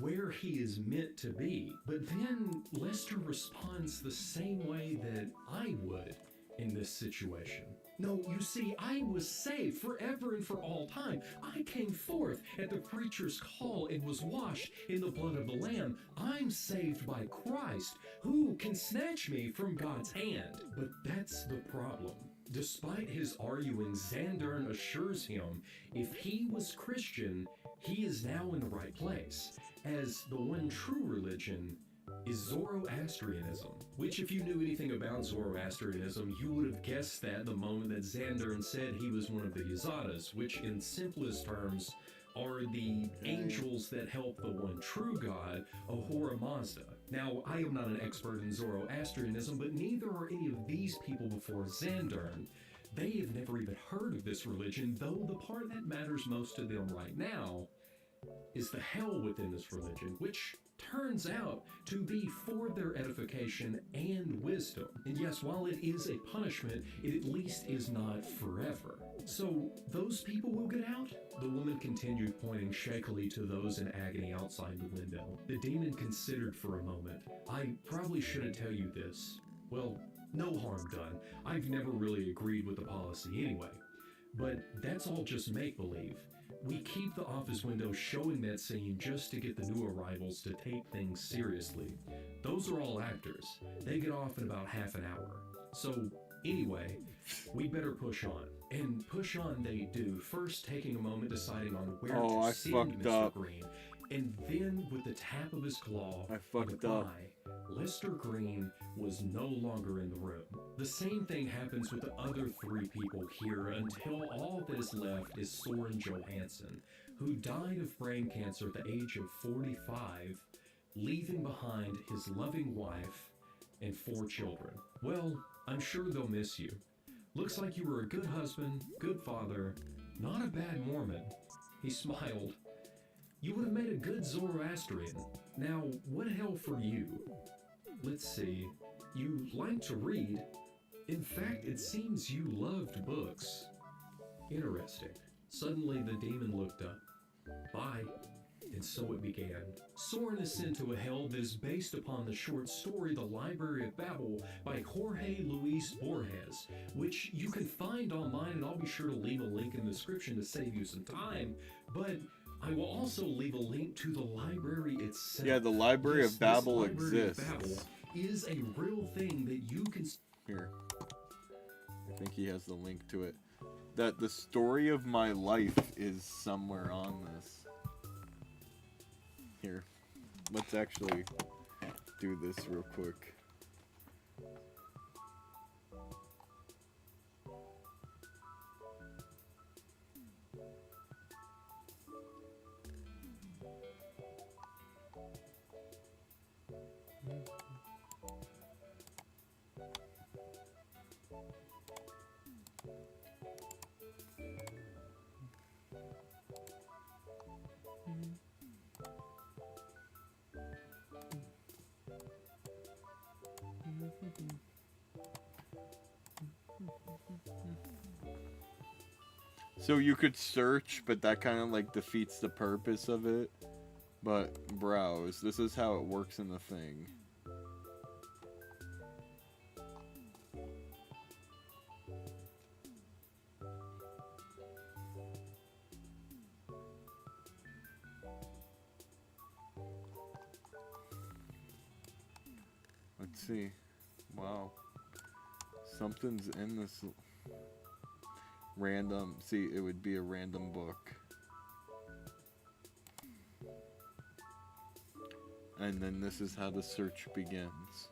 where he is meant to be. But then Lester responds the same way that I would in this situation. No, you see, I was saved forever and for all time. I came forth at the preacher's call and was washed in the blood of the Lamb. I'm saved by Christ, who can snatch me from God's hand. But that's the problem. Despite his arguing, Xandern assures him if he was Christian, he is now in the right place, as the one true religion is Zoroastrianism, which if you knew anything about Zoroastrianism, you would have guessed that the moment that Xandern said he was one of the Yazatas, which in simplest terms are the angels that help the one true God, Ahura Mazda. Now, I am not an expert in Zoroastrianism, but neither are any of these people before Xandern. They have never even heard of this religion, though the part that matters most to them right now is the hell within this religion, which turns out to be for their edification and wisdom. And yes, while it is a punishment, it at least is not forever. So, those people will get out? The woman continued, pointing shakily to those in agony outside the window. The demon considered for a moment. I probably shouldn't tell you this. Well, no harm done. I've never really agreed with the policy anyway. But that's all just make-believe. we keep the office window showing that scene just to get the new arrivals to take things seriously. Those are all actors. They get off in about half an hour. So, anyway, we better push on. And push on they do, first taking a moment deciding on where Oh, to I send fucked Mr. up. Green. And then, with the tap of his claw, I fucked goodbye, up. Lester Green was no longer in the room. The same thing happens with the other three people here until all that is left is Soren Johansson, who died of brain cancer at the age of 45, leaving behind his loving wife and 4 children. Well, I'm sure they'll miss you. Looks like you were a good husband, good father, not a bad Mormon. He smiled. You would have made a good Zoroastrian. Now, what hell for you? Let's see. You like to read. In fact, it seems you loved books. Interesting. Suddenly, the demon looked up. Bye. And so it began. Soren is sent to a hell that is based upon the short story The Library of Babel by Jorge Luis Borges, which you can find online, and I'll be sure to leave a link in the description to save you some time, but I will also leave a link to the library itself. Yeah, the Library Yes, of Babel this Library of exists. Babel is a real thing that you can... Here. I think he has the link to it. That the story of my life is somewhere on this. Here. Let's actually do this real quick. So you could search, but that kind of like defeats the purpose of it. But browse. This is how it works in the thing. Let's see. Wow. Something's in this random. See, it would be a random book. And then this is how the search begins.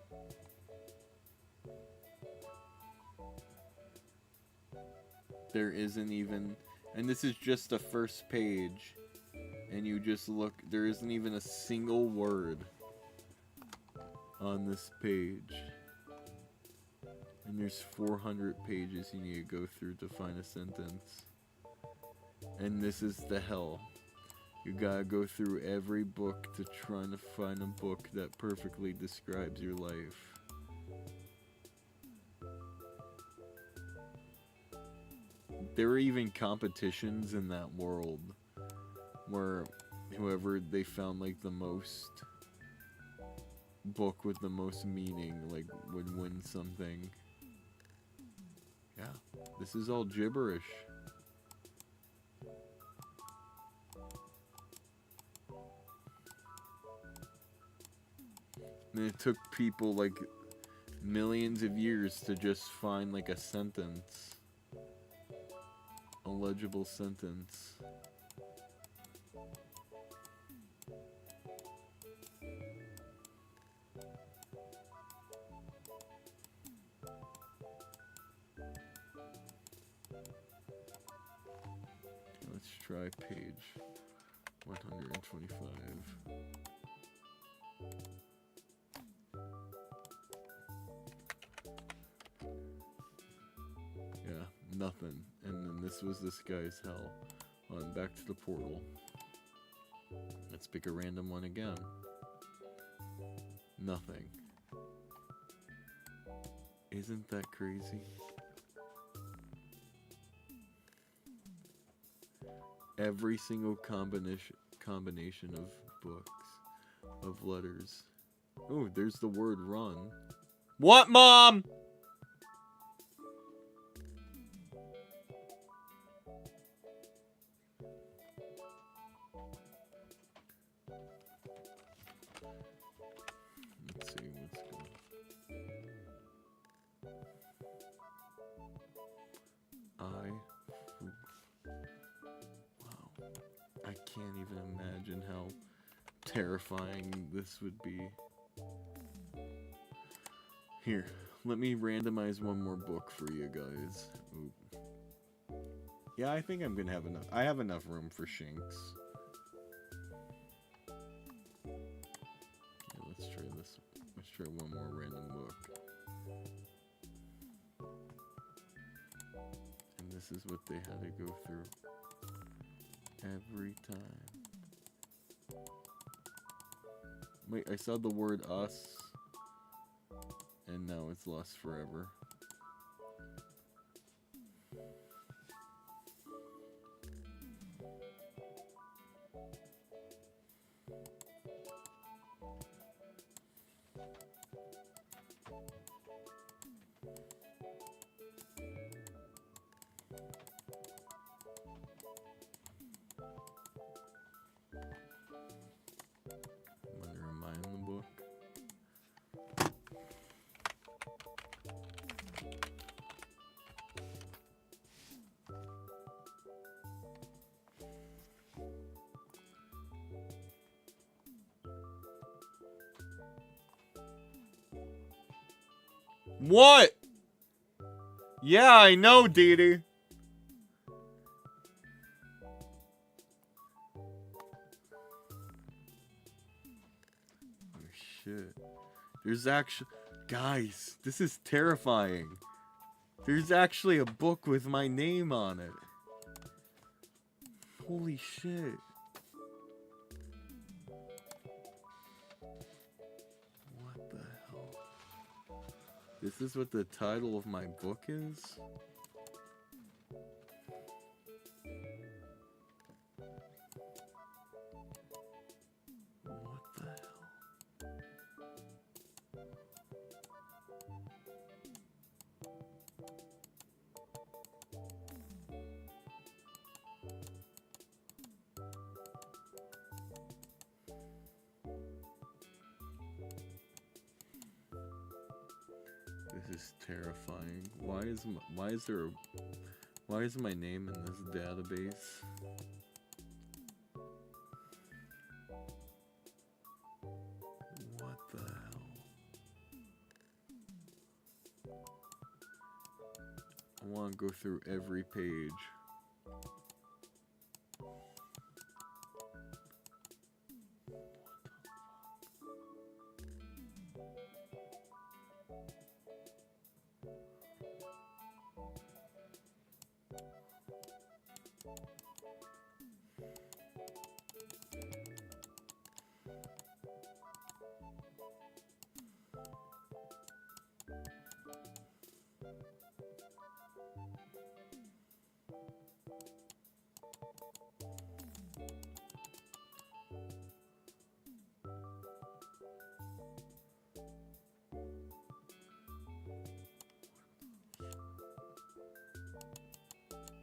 There isn't even, and this is just the first page, and you just look, there isn't even a single word on this page. And there's 400 pages you need to go through to find a sentence. And this is the hell. You gotta go through every book to try to find a book that perfectly describes your life. There are even competitions in that world where whoever they found like the most book with the most meaning like would win something. Yeah, this is all gibberish. And it took people like millions of years to just find like a sentence. A legible sentence. Let's try page 125. Yeah, nothing. And then this was this guy's hell. On back to the portal. Let's pick a random one again. Nothing. Isn't that crazy? Every single combination of books, of letters. Oh, there's the word run. What, Mom? can't even imagine how terrifying this would be. Here, let me randomize one more book for you guys. Ooh. Yeah, I think I'm gonna have enough. I have enough room for Shinx. Yeah, let's try this. Let's try one more random book. And this is what they had to go through every time. Wait, I saw the word us. And now it's lost forever. Wonder, am I in the book? What? Yeah, I know, Dee Dee. Oh, shit. There's actually... Guys, this is terrifying. There's actually a book with my name on it. Holy shit. What the hell? This is what the title of my book is? What the hell? This is terrifying. Why is my name in this database? What the hell? I want to go through every page.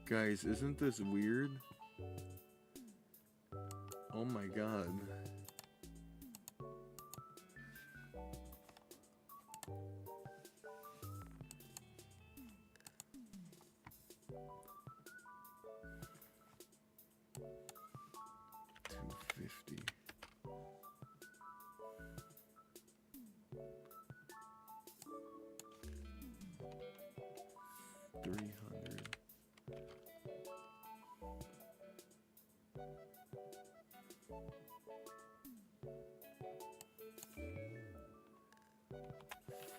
Guys, isn't this weird? Oh my god. $250. 300.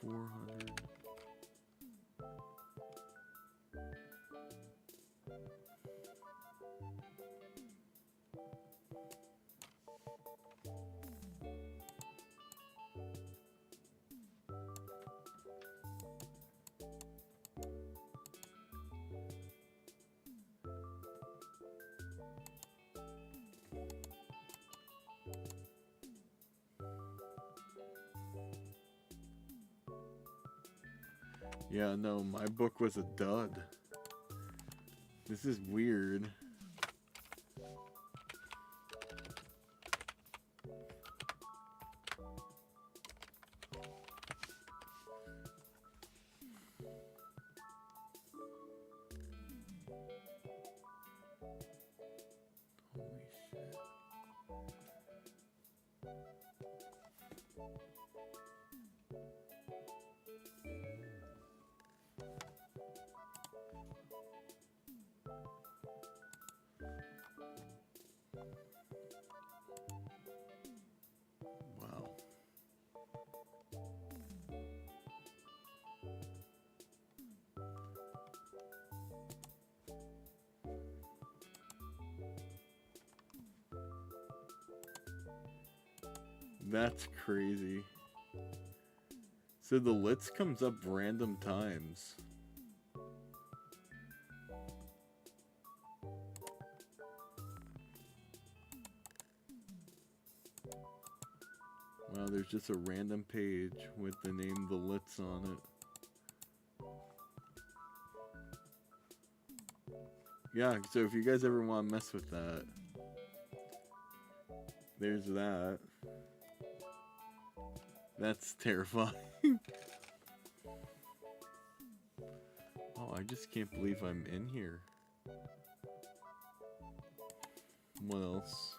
400. Yeah, no, my book was a dud. This is weird. Holy shit. Wow. That's crazy. So the Litz comes up random times. Wow, there's just a random page with the name The Litz on it. Yeah, so if you guys ever want to mess with that, there's that. That's terrifying. Oh, I just can't believe I'm in here. What else?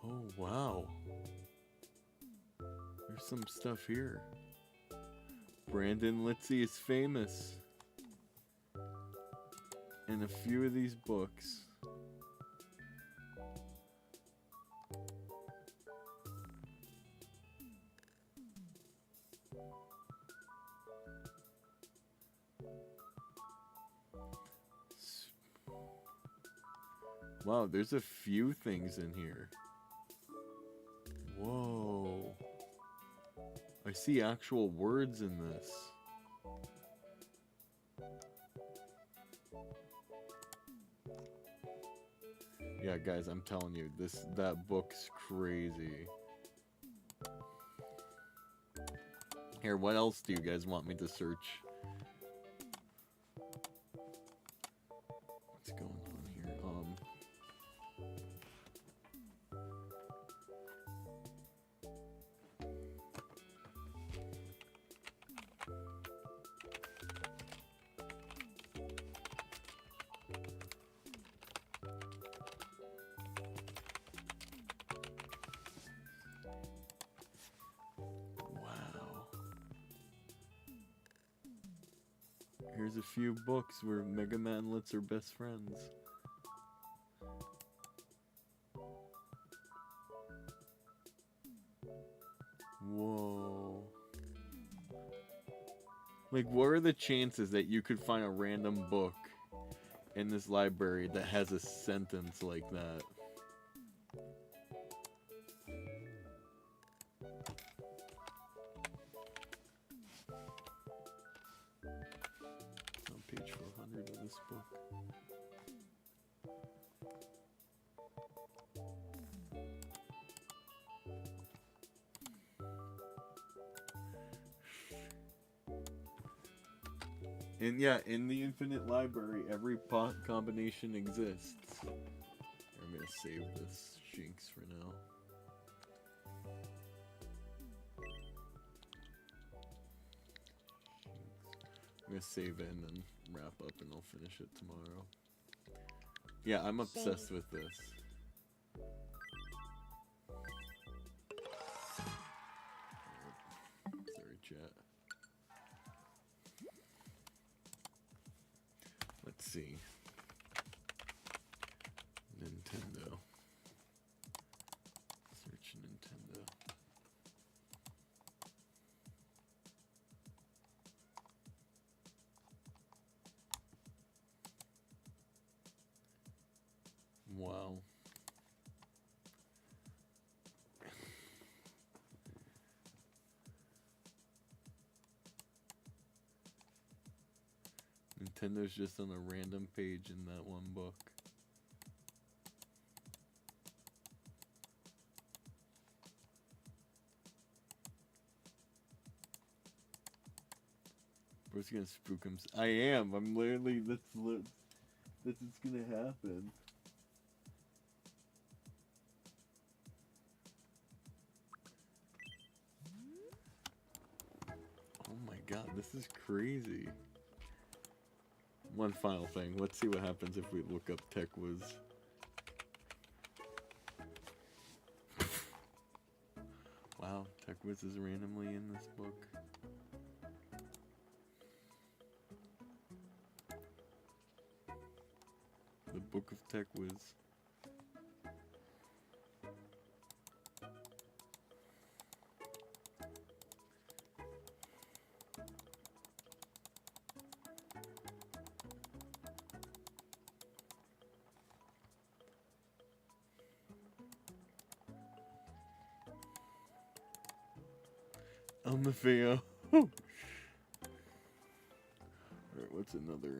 Oh, wow. There's some stuff here. Brandon Litzy is famous. In a few of these books. Wow, there's a few things in here. Whoa. I see actual words in this. Yeah, guys, I'm telling you, that book's crazy. Here, what else do you guys want me to search? What's going on here? Wow. Here's a few books where Mega Man and Litz are best friends. Whoa. Like, what are the chances that you could find a random book in this library that has a sentence like that? On page 400 of this book. And yeah, in the infinite library, every pot combination exists. I'm gonna save this Jinx for now. I'm gonna save it and then wrap up and I'll finish it tomorrow. Yeah, I'm obsessed with this. Sorry, chat. Let's see. Nintendo. Search Nintendo. Wow. Nintendo's just on a random page in that one book. Bro's gonna spook him. I am. I'm literally. That's what's gonna happen. god, this is crazy. One final thing. Let's see what happens if we look up Tech Wiz. Wow, Tech Wiz is randomly in this book. The Book of Tech Wiz. Maffeo. Alright, what's another,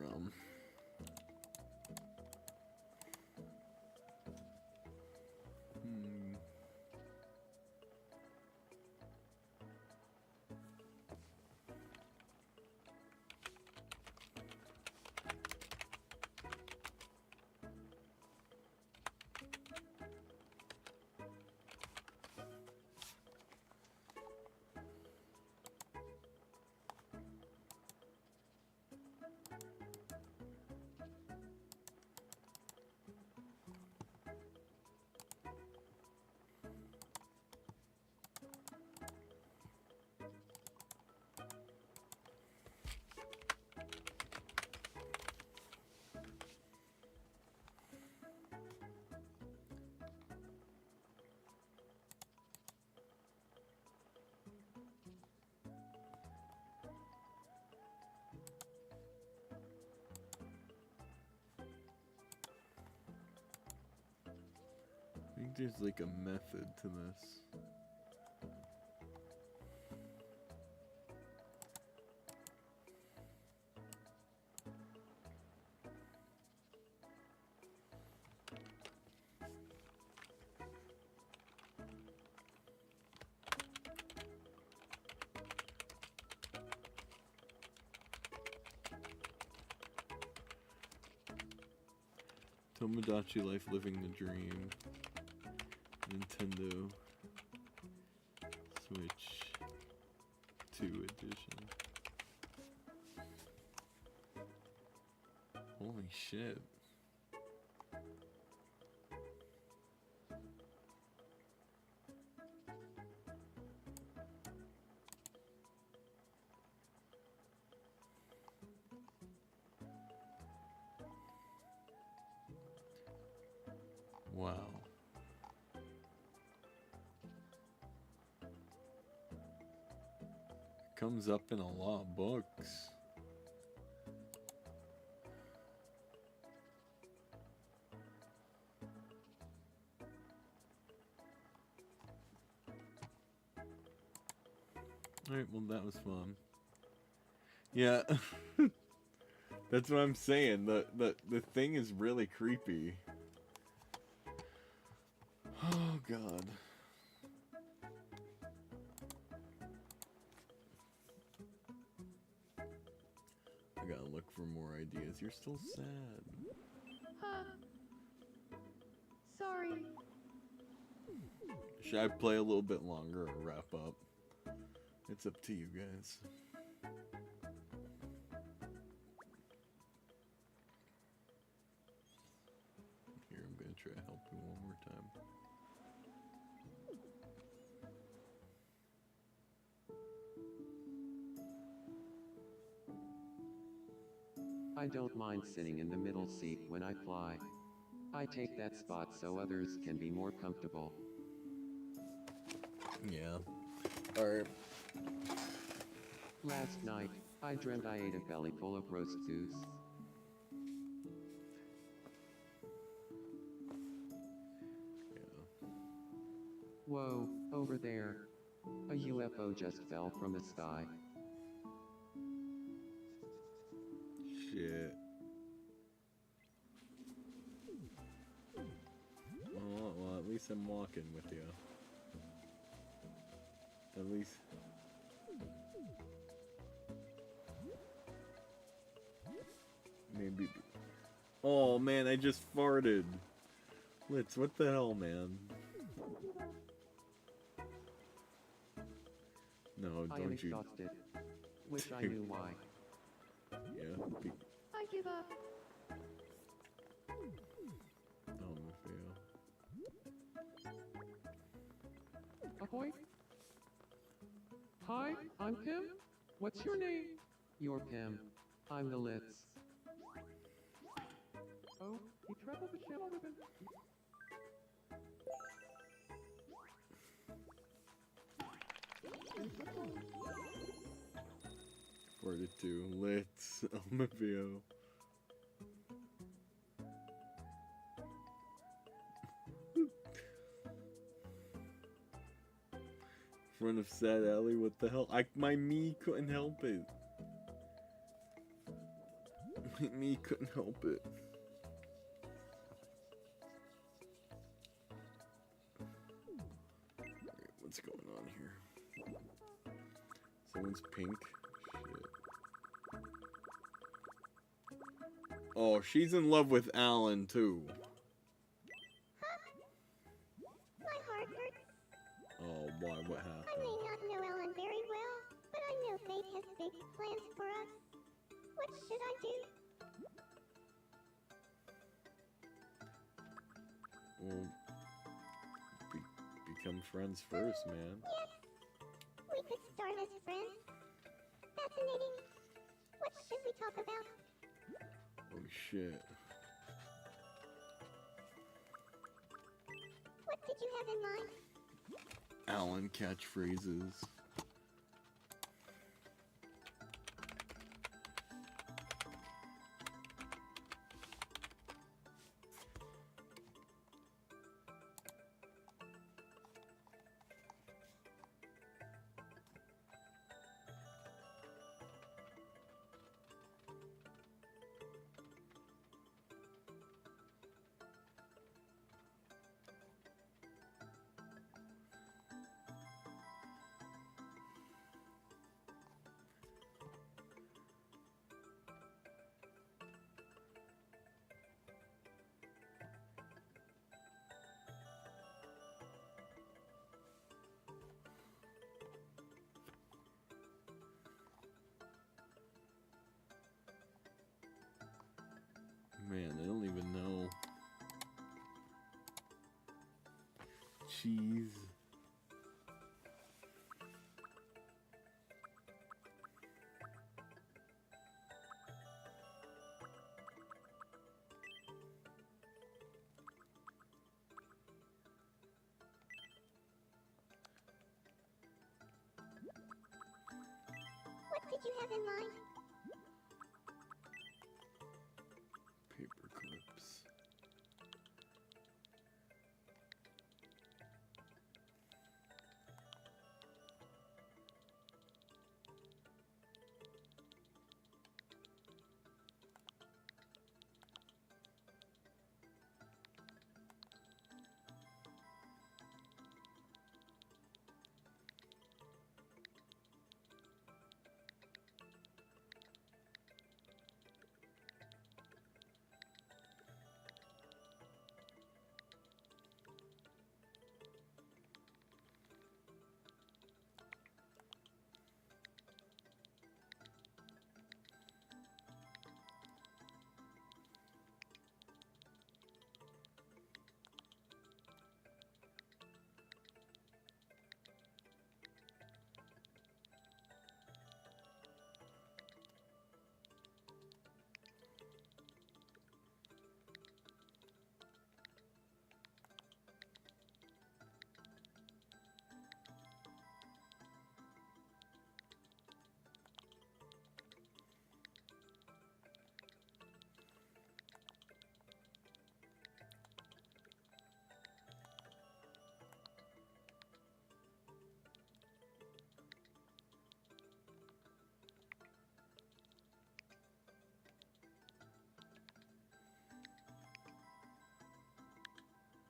I think there's like a method to this. Tomodachi Life Living the Dream. Nintendo Switch 2 edition. Holy shit. Wow. Comes up in a lot of books. Alright, well that was fun. Yeah. That's what I'm saying. The thing is really creepy. Oh god. I gotta look for more ideas. You're still sad. Sorry. Should I play a little bit longer or wrap up? It's up to you guys. Here, I'm gonna try to help you one more time. I don't mind sitting in the middle seat when I fly. I take that spot so others can be more comfortable. Yeah. Alright. Last night, I dreamt I ate a belly full of roast goose. Yeah. Whoa, over there. A UFO just fell from the sky. Shit. Well, at least I'm walking with you. At least. Maybe. Oh man, I just farted. Litz, what the hell, man? No, I am don't you. exhausted. Wish I knew why. Yeah. I give up. Fail. Ahoy? Hi, I'm Pim. What's your name? You're Pim. I'm the Litz. Oh, he traveled the channel ribbon. 42. Let's Almavio. Front of Sad Alley, what the hell? My me couldn't help it. My me couldn't help it. Alright, what's going on here? Someone's pink. Shit. Oh, she's in love with Alan too. My heart hurts. Oh, why? What I happened? may not know Ellen very well, but I know fate has big plans for us. What should I do? Well, become friends first, man. Yes, we could start as friends. Fascinating. What should we talk about? Oh shit. What did you have in mind? Alan catchphrases. Man, I don't even know. Cheese. What did you have in mind? Paper clips.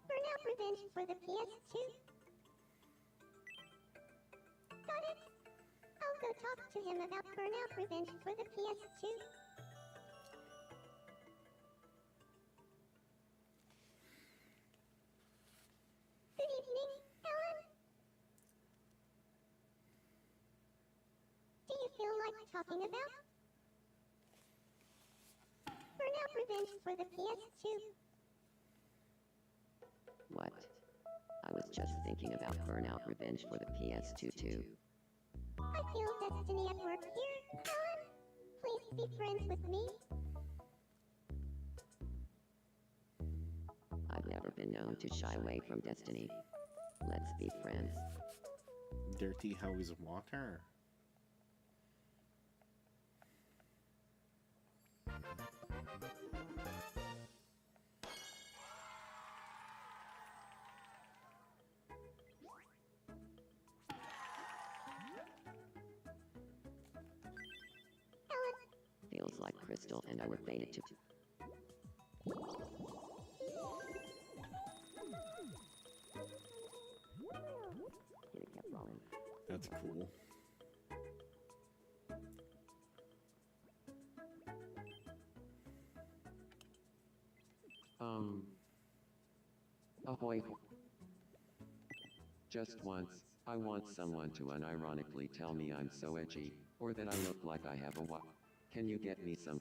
Burnout Revenge for the PS2. Got it. I'll go talk to him about Burnout Revenge for the PS2. Good evening, Ellen. Do you you feel like talking about? Burnout Revenge for the PS2. What? I was just thinking about Burnout Revenge for the PS2 too. I feel destiny at work here, Alan. Please be friends with me. I've never been known to shy away from destiny. Let's be friends. Dirty house water. Feels like Crystal and I were fated to. And it kept rolling. That's cool. Ahoy. Just once, I want someone to unironically tell me I'm so edgy, or that I look like I have a what? Can you get me some?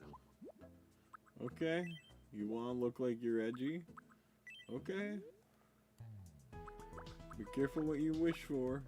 Okay. You want to look like you're edgy? Okay. Be careful what you wish for.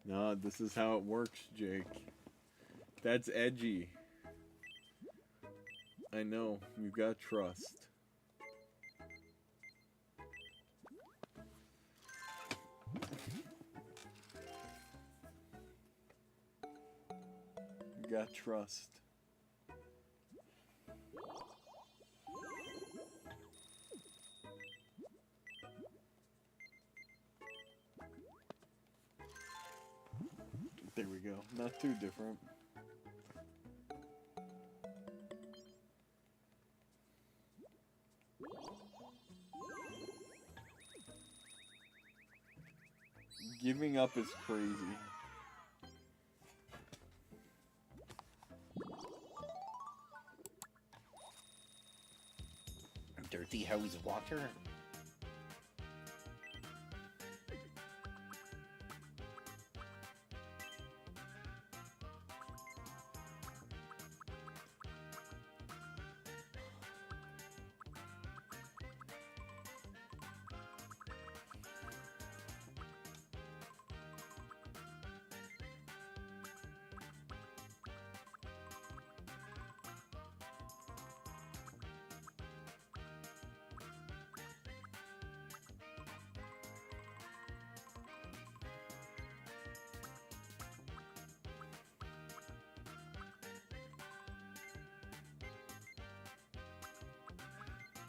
No, this is how it works, Jake. That's edgy. I know, you got trust. You got trust. There we go. Not too different. Giving up is crazy. Dirty house water.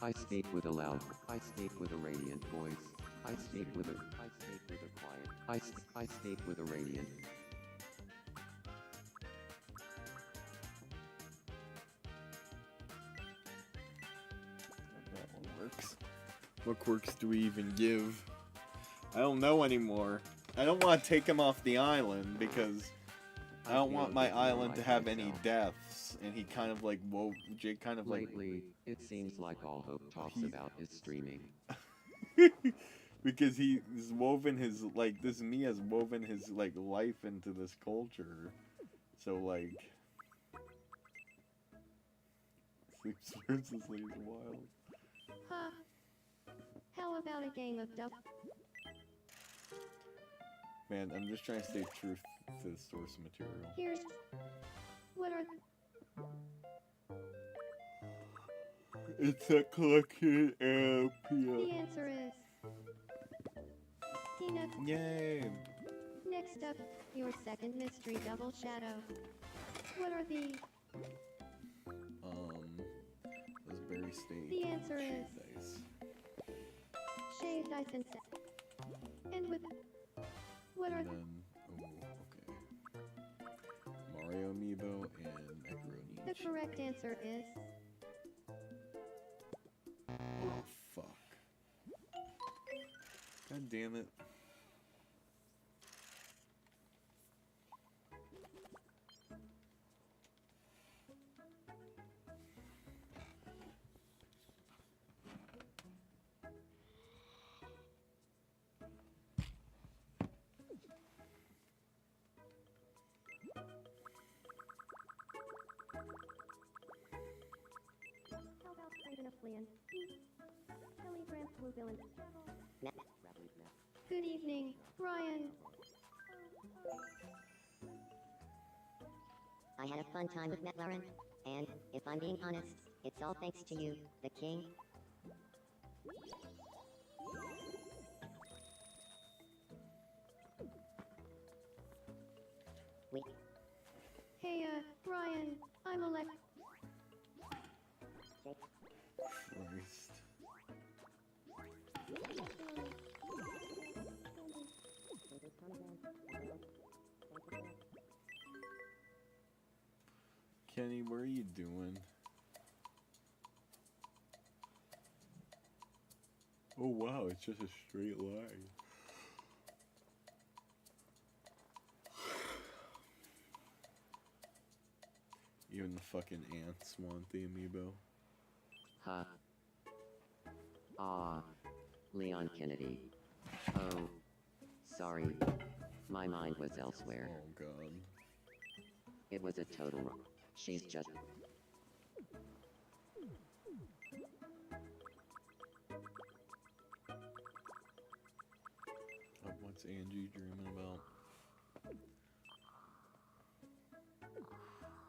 I speak with a loud, I speak with a radiant voice. I speak with a quiet. I speak with a radiant. That one works. What quirks do we even give? I don't know anymore. I don't want to take him off the island because I don't want my island to have any deaths. And he kind of like, whoa, Jake kind of like... Lately, it seems like all Hope talks about is streaming. Because he has woven his, like, this me has woven his, like, life into this culture. So, like... Sleeps versus Lays Wild. Huh. How about a game of duck? Man, I'm just trying to stay true to the source material. Here's... What are... It's a collection of The peanuts. answer is... Peanuts. Yay! Next. Next up, your second mystery double shadow. What are the... Raspberry steak. The answer is... Dice. Shaved ice and set. And with... What are... And then, okay. Mario amiibo and macaroni. The correct answer is... Oh, fuck. God damn it. How about Craven of Fleon? Telegram Blue Villain. Good evening, Ryan. I had a fun time with McLaren, and, if I'm being honest, it's all thanks to you, the king. We... Hey, Ryan, I'm Alex. Christ. Kenny, what are you doing? Oh wow, it's just a straight line. Even the fucking ants want the amiibo. Huh. Ah. Leon Kennedy. Oh. Sorry. My mind was elsewhere. Oh god. It was a total wrong. She's just... Oh, what's Angie dreaming about?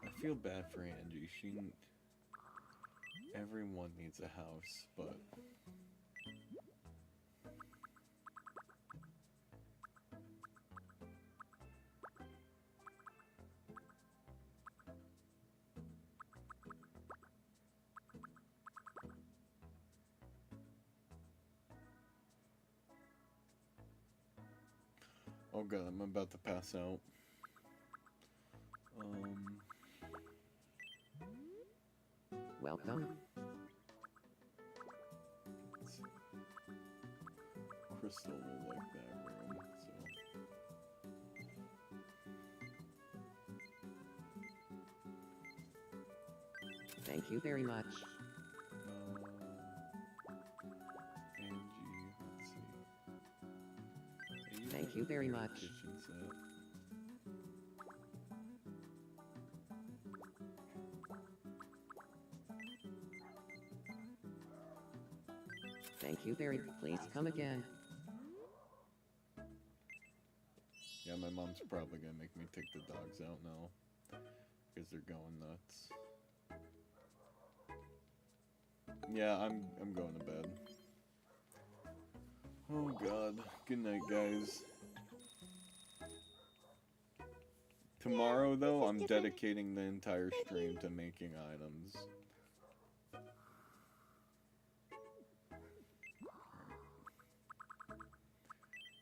I feel bad for Angie. Everyone needs a house, but... Oh god, I'm about to pass out. Welcome. Crystal will like that room, so... Thank you very much. Angie, let's see. Thank you very much. Kitchen set. Thank you very... Please come again. Yeah, my mom's probably gonna make me take the dogs out now. Because they're going nuts. Yeah, I'm going to bed. Oh god. Good night, guys. Tomorrow, though, I'm dedicating the entire stream to making items.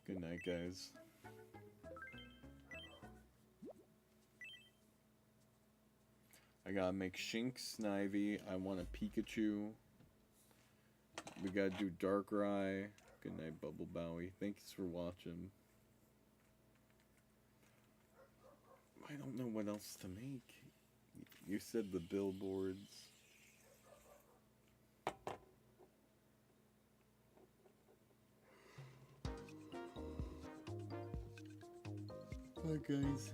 Good night, guys. I gotta make Shink Snivy. I want a Pikachu. We gotta do Darkrai. Good night, Bubble Bowie. Thanks for watching. I don't know what else to make. You said the billboards. Bye, guys.